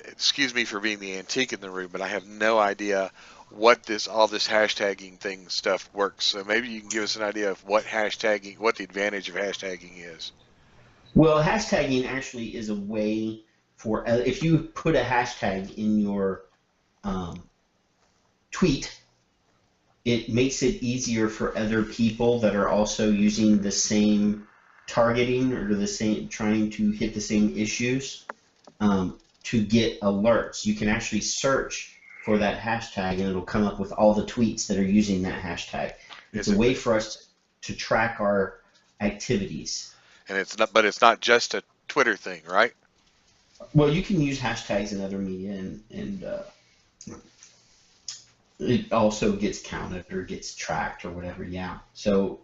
excuse me for being the antique in the room, but I have no idea what all this hashtagging stuff works. So maybe you can give us an idea of what the advantage of hashtagging is. Well, hashtagging actually is a way for, if you put a hashtag in your tweet, it makes it easier for other people that are also using the same targeting or trying to hit the same issues to get alerts. You can actually search for that hashtag, and it'll come up with all the tweets that are using that hashtag. It's a way for us to track our activities. And but it's not just a Twitter thing, right? Well, you can use hashtags in other media, and it also gets counted or gets tracked or whatever. Yeah. So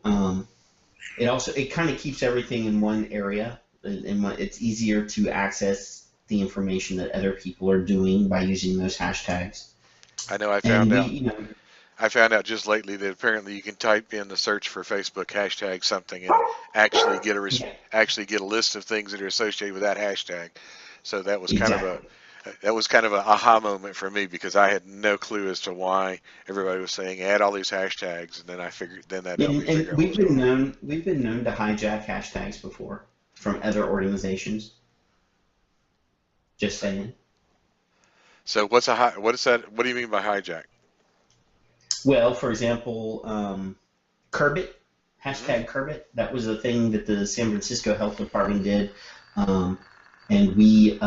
it kind of keeps everything in one area, and it's easier to access the information that other people are doing by using those hashtags. I know. I found out just lately that apparently you can type in the search for Facebook hashtag something and actually get a list of things that are associated with that hashtag. So that was kind of an aha moment for me, because I had no clue as to why everybody was saying add all these hashtags, and then I figured that helped me figure out. We've been known to hijack hashtags before from other organizations. Just saying. So what's what is that? What do you mean by hijack? Well, for example, Curbit, Hmm. hashtag Curbit. That was a thing that the San Francisco Health Department did, um, and we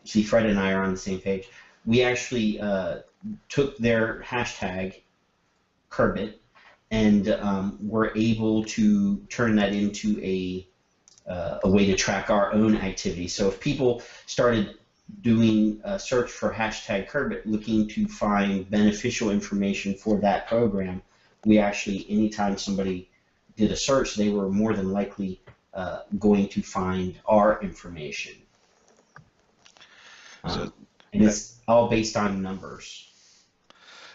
see Fred and I are on the same page. We actually took their hashtag Curbit and were able to turn that into a way to track our own activity. So if people started doing a search for hashtag Curbit looking to find beneficial information for that program, we actually, anytime somebody did a search, they were more than likely going to find our information. So And that it's all based on numbers.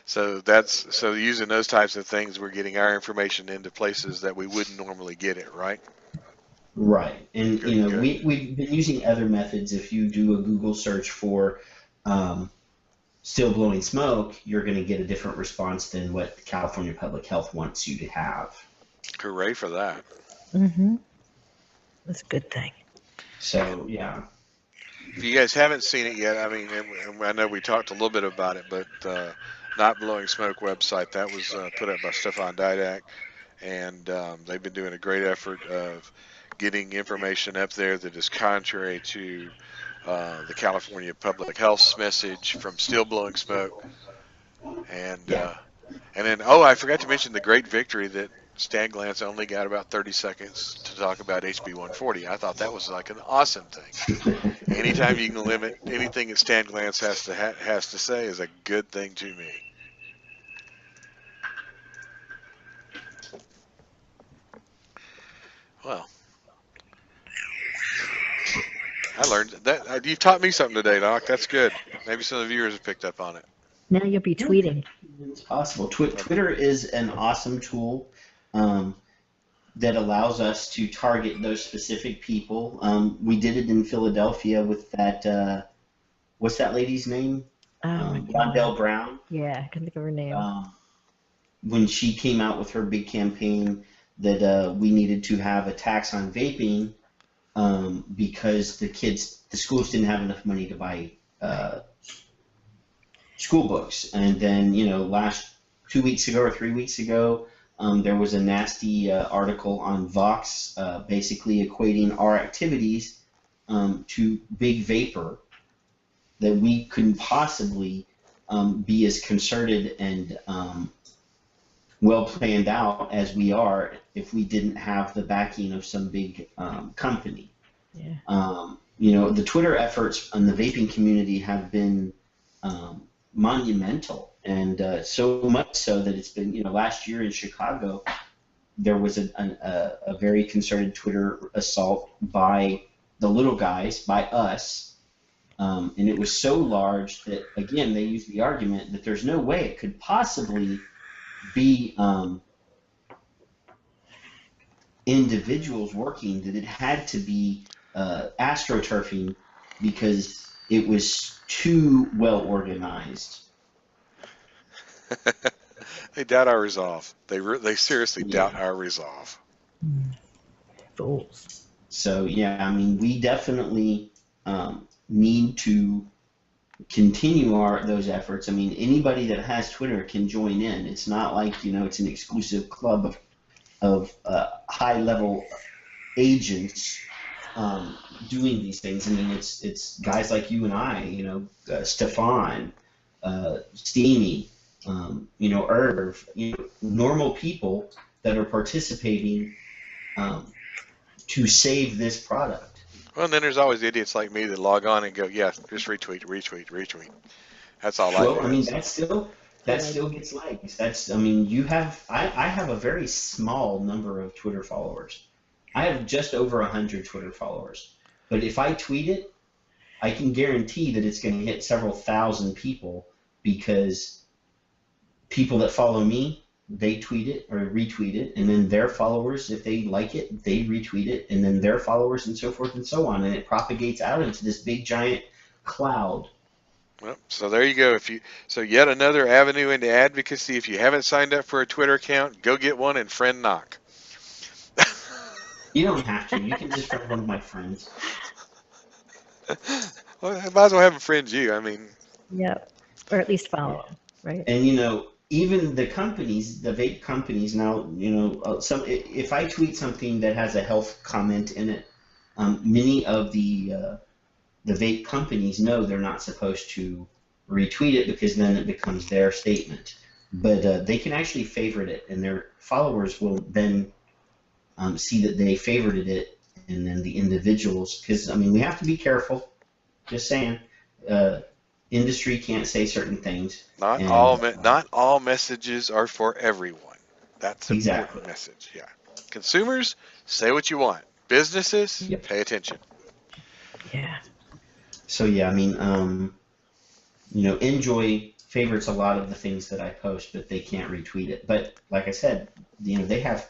so using those types of things, we're getting our information into places that we wouldn't normally get it, right? Right. And, Good, good. we've been using other methods. If you do a Google search for um, still blowing smoke, you're going to get a different response than what California Public Health wants you to have. Hooray for that. Mm-hmm. That's a good thing. So, And yeah. if you guys haven't seen it yet, I mean, and I know we talked a little bit about it, but Not Blowing Smoke website, that was put up by Stefan Didak, and they've been doing a great effort of getting information up there that is contrary to the California Public Health's message from still blowing smoke, and Yeah. uh, and then oh, I forgot to mention the great victory that Stan Glantz only got about 30 seconds to talk about HB 140. I thought that was like an awesome thing. Anytime you can limit anything that Stan Glantz has to say is a good thing to me. Well, I learned that you've taught me something today, Doc. That's good. Maybe some of the viewers have picked up on it. Now you'll be Yeah, tweeting. it's possible. Well, Twitter is an awesome tool um, that allows us to target those specific people. We did it in Philadelphia with that, what's that lady's name? Oh my God. Rondell Brown. Yeah, I can think of her name. Um, when she came out with her big campaign that we needed to have a tax on vaping because the schools didn't have enough money to buy uh, school books. And then, last 2 weeks ago or 3 weeks ago, there was a nasty article on Vox basically equating our activities to Big Vapor, that we couldn't possibly be as concerted and well planned out as we are if we didn't have the backing of some big company. Yeah. The Twitter efforts in the vaping community have been monumental, and so much so that it's been, last year in Chicago, there was a very concerted Twitter assault by the little guys, by us, and it was so large that, again, they used the argument that there's no way it could possibly be individuals working, that it had to be astroturfing because it was too well organized. they doubt our resolve. They seriously doubt Yeah. our resolve. Fools. So, yeah, I mean, we definitely need to continue those efforts. I mean, anybody that has Twitter can join in. It's not like, it's an exclusive club of high level agents doing these things. I mean, it's guys like you and I, Stefan, Steamy, Irv, normal people that are participating to save this product. Well, and then there's always idiots like me that log on and go, yeah, just retweet, retweet, retweet. That's all I Well, I do. mean, that still gets likes. I mean, I have a very small number of Twitter followers. I have just over 100 Twitter followers. But if I tweet it, I can guarantee that it's going to hit several thousand people, because people that follow me, they tweet it or retweet it, and then their followers, if they like it, they retweet it, and then their followers, and so forth and so on, and it propagates out into this big giant cloud. Well, so there you go. So yet another avenue into advocacy. If you haven't signed up for a Twitter account, go get one and friend knock. You don't have to. You can just friend one of my friends. Well, I might as well have a friend you. I mean, Yep. Or at least follow them, right? And even the companies, the vape companies now, if I tweet something that has a health comment in it, many of the vape companies know they're not supposed to retweet it because then it becomes their statement. But they can actually favorite it, and their followers will then see that they favorited it, and then the individuals, because we have to be careful. Just saying, industry can't say certain things. Not all messages are for everyone. That's an Exactly. important message. Yeah. Consumers, say what you want. Businesses, Yep. pay attention. Yeah. So yeah, Enjoy favorites a lot of the things that I post, but they can't retweet it. But like I said, they have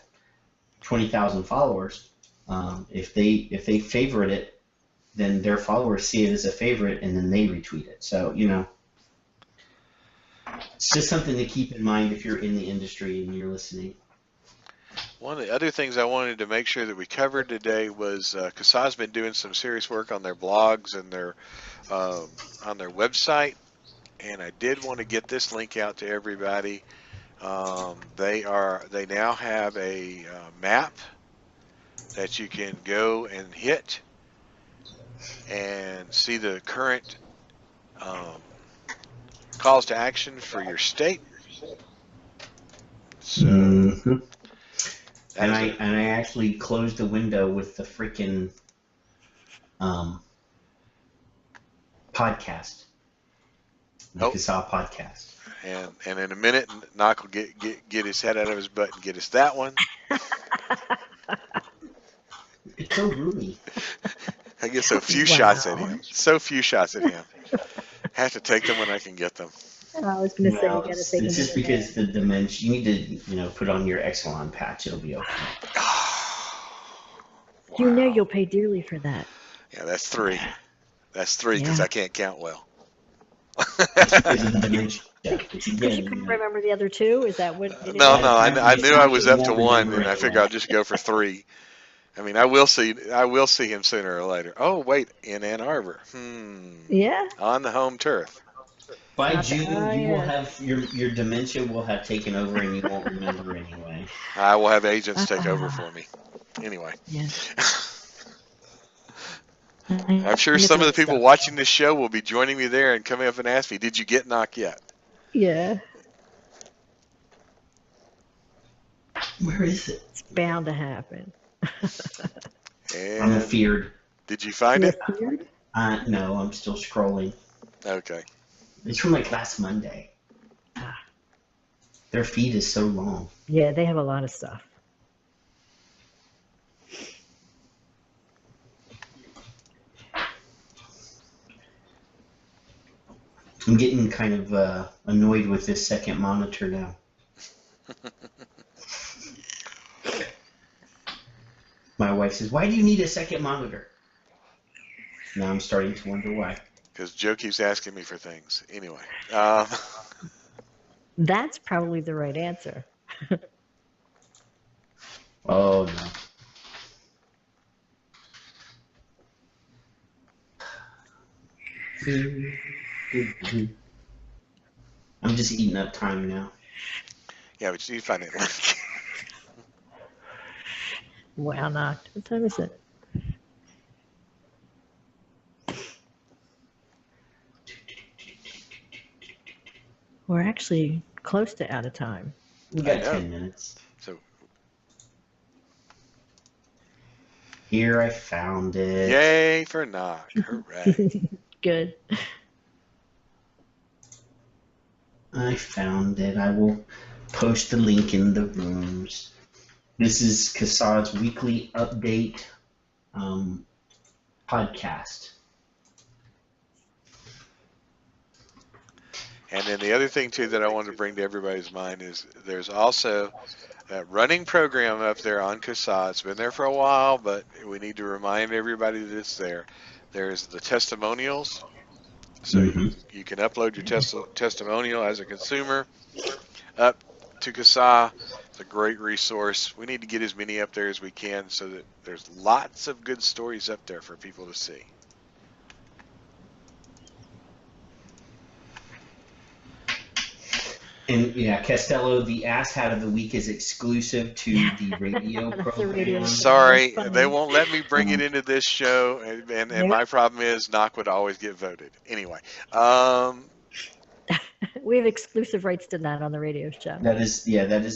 20,000 followers. If they favorite it, then their followers see it as a favorite, and then they retweet it. So it's just something to keep in mind if you're in the industry and you're listening. One of the other things I wanted to make sure that we covered today was CASA's been doing some serious work on their blogs and on their website, and I did want to get this link out to everybody. They now have a map that you can go and hit and see the current calls to action for your state. So, mm-hmm. And I actually closed the window with the freaking podcast, the CASA podcast. And in a minute, Knock will get his head out of his butt and get us that one. It's so roomy. I get so few shots at him. So few shots at him. Have to take them when I can get them. I was going to say, you got to take it's just because the dimension. You need to, put on your Exelon patch. It'll be okay. Wow. You know you'll pay dearly for that. Yeah, that's 3. That's 3 because I can't count well. Because of the dimension. Because you couldn't remember the other 2? Is that what? No. I knew I was up to 1, and I figured I'll just go for 3. I will see him sooner or later. Oh, wait, in Ann Arbor. Yeah. On the home turf. By June, you will have your dementia will have taken over, and you won't remember anyway. I will have agents take over for me. Anyway. Yeah. I'm sure some of the people watching this show will be joining me there and coming up and ask me, "Did you get Knock yet?" Yeah. Where is it? It's bound to happen. I'm afeared. Did you find it? No, I'm still scrolling. Okay. It's from like last Monday. Their feed is so long. Yeah, they have a lot of stuff. I'm getting kind of annoyed with this second monitor now. My wife says, "Why do you need a second monitor?" Now I'm starting to wonder why. Because Joe keeps asking me for things. Anyway. That's probably the right answer. Oh, no. I'm just eating up time now. Yeah, but you need to find it. Wow, Knocked. What time is it? We're actually close to out of time. We got 10 minutes. So here, I found it. Yay for Knock. Hooray. Good. I found it. I will post the link in the rooms. This is CASA's weekly update podcast. And then the other thing, too, that I wanted to bring to everybody's mind is there's also that running program up there on CASA. It's been there for a while, but we need to remind everybody that it's there. There's the testimonials. So you can upload your testimonial as a consumer up to CASA. It's a great resource. We need to get as many up there as we can so that there's lots of good stories up there for people to see. And yeah, Costello, the asshat of the week is exclusive to the radio That's a program. radio show. Sorry, That's they funny. won't let me bring it into this show, and Nope. my problem is Knock would always get voted. Anyway, um, We have exclusive rights to that on the radio show. That is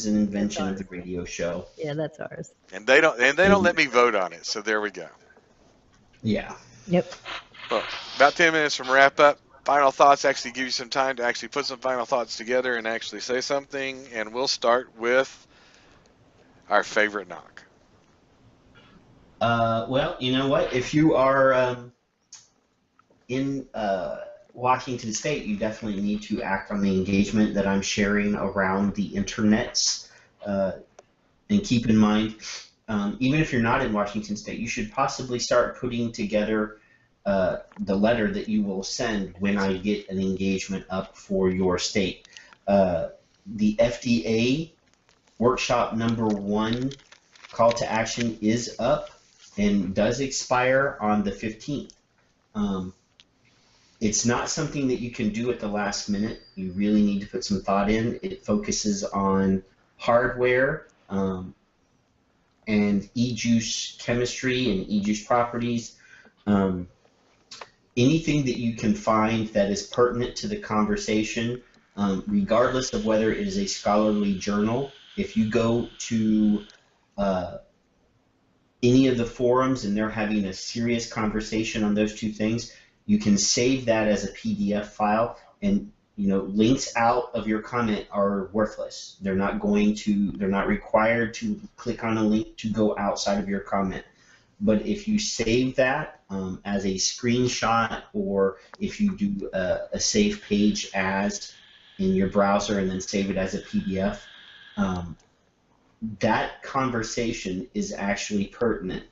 an invention of the radio show. Yeah, that's ours. and they don't let me vote on it. So there we go. Yeah. Yep. Well, about 10 minutes from wrap up. Final thoughts, actually give you some time to actually put some final thoughts together and actually say something. And we'll start with our favorite Knock. Well, you know what? If you are in Washington State, you definitely need to act on the engagement that I'm sharing around the internets. And keep in mind, even if you're not in Washington State, you should possibly start putting together the letter that you will send when I get an engagement up for your state. The FDA workshop number 1 call to action is up and does expire on the 15th. It's not something that you can do at the last minute. You really need to put some thought in. It focuses on hardware and e-juice chemistry and e-juice properties. Anything that you can find that is pertinent to the conversation, regardless of whether it is a scholarly journal. If you go to any of the forums and they're having a serious conversation on those 2 things, you can save that as a PDF file, and links out of your comment are worthless. They're not required to click on a link to go outside of your comment. But if you save that as a screenshot, or if you do a save page as in your browser and then save it as a PDF, that conversation is actually pertinent.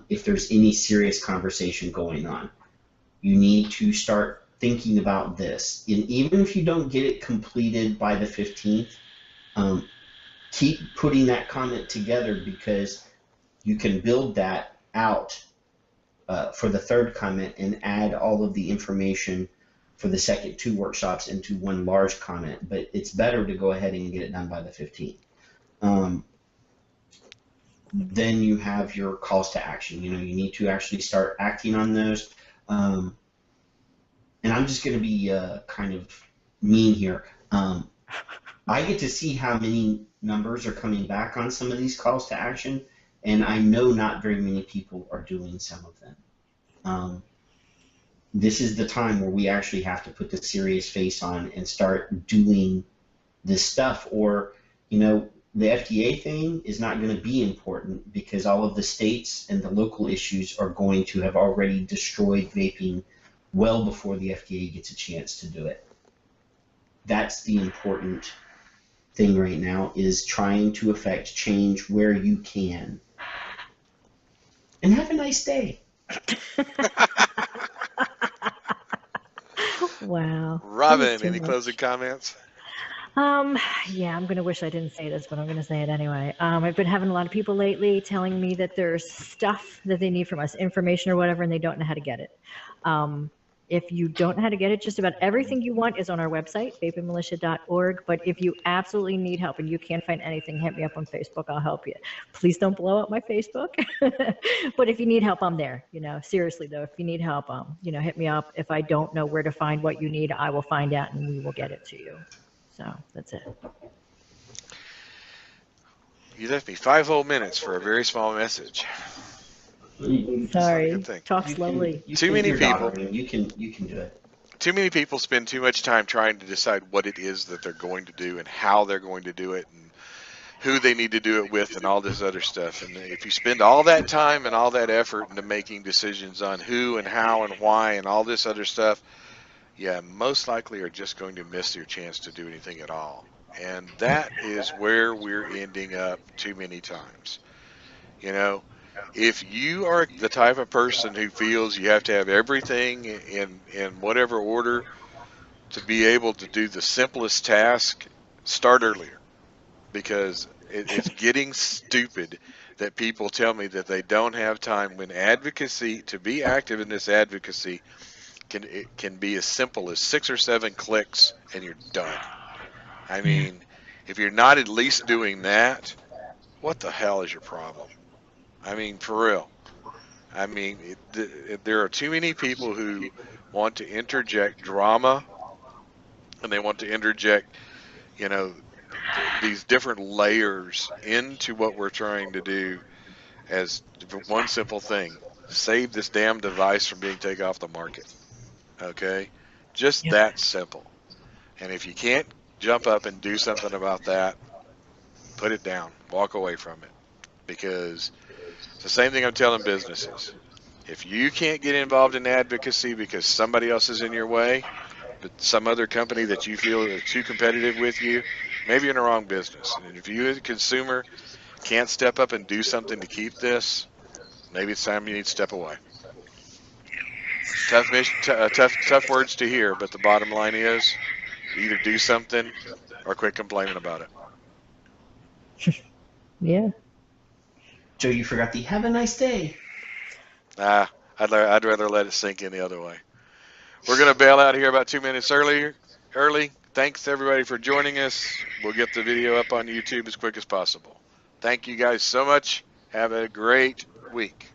If there's any serious conversation going on, you need to start thinking about this. And even if you don't get it completed by the 15th, keep putting that comment together, because you can build that out for the 3rd comment and add all of the information for the second 2 workshops into one large comment. But it's better to go ahead and get it done by the 15th. Then you have your calls to action. You need to actually start acting on those. And I'm just going to be kind of mean here. I get to see how many numbers are coming back on some of these calls to action, and I know not very many people are doing some of them. This is the time where we actually have to put the serious face on and start doing this stuff, or the FDA thing is not going to be important, because all of the states and the local issues are going to have already destroyed vaping well before the FDA gets a chance to do it. That's the important thing right now, is trying to affect change where you can. And have a nice day. Wow. Robin, any closing comments? Yeah, I'm gonna wish I didn't say this, but I'm gonna say it anyway. I've been having a lot of people lately telling me that there's stuff that they need from us, information or whatever, and they don't know how to get it. If you don't know how to get it, just about everything you want is on our website, vapingmilitia.org. But if you absolutely need help and you can't find anything, hit me up on Facebook. I'll help you. Please don't blow up my Facebook. But if you need help, I'm there. Seriously though, if you need help, hit me up. If I don't know where to find what you need, I will find out and we will get it to you. So that's it. You left me 5 whole minutes for a very small message. Sorry. Talk slowly. Too many people. You can do it. Too many people spend too much time trying to decide what it is that they're going to do and how they're going to do it and who they need to do it with and all this other stuff. And if you spend all that time and all that effort into making decisions on who and how and why and all this other stuff, yeah, most likely are just going to miss your chance to do anything at all. And that is where we're ending up too many times. If you are the type of person who feels you have to have everything in whatever order to be able to do the simplest task, start earlier. Because it's getting stupid that people tell me that they don't have time when advocacy, to be active in this advocacy, it can be as simple as 6 or 7 clicks and you're done. I mean, if you're not at least doing that, what the hell is your problem? I mean, for real. I mean, there are too many people who want to interject drama, and they want to interject, you know, these different layers into what we're trying to do as one simple thing: save this damn device from being taken off the market. Okay? Just Yep. that simple. And if you can't jump up and do something about that, put it down. Walk away from it. Because it's the same thing I'm telling businesses. If you can't get involved in advocacy because somebody else is in your way, but some other company that you feel is too competitive with you, maybe you're in the wrong business. And if you as a consumer can't step up and do something to keep this, maybe it's time you need to step away. Tough words to hear, but the bottom line is either do something or quit complaining about it. Yeah. Joe, you forgot the have a nice day. I'd rather let it sink in the other way. We're going to bail out here about 2 minutes early. Thanks everybody for joining us. We'll get the video up on YouTube as quick as possible. Thank you guys so much. Have a great week.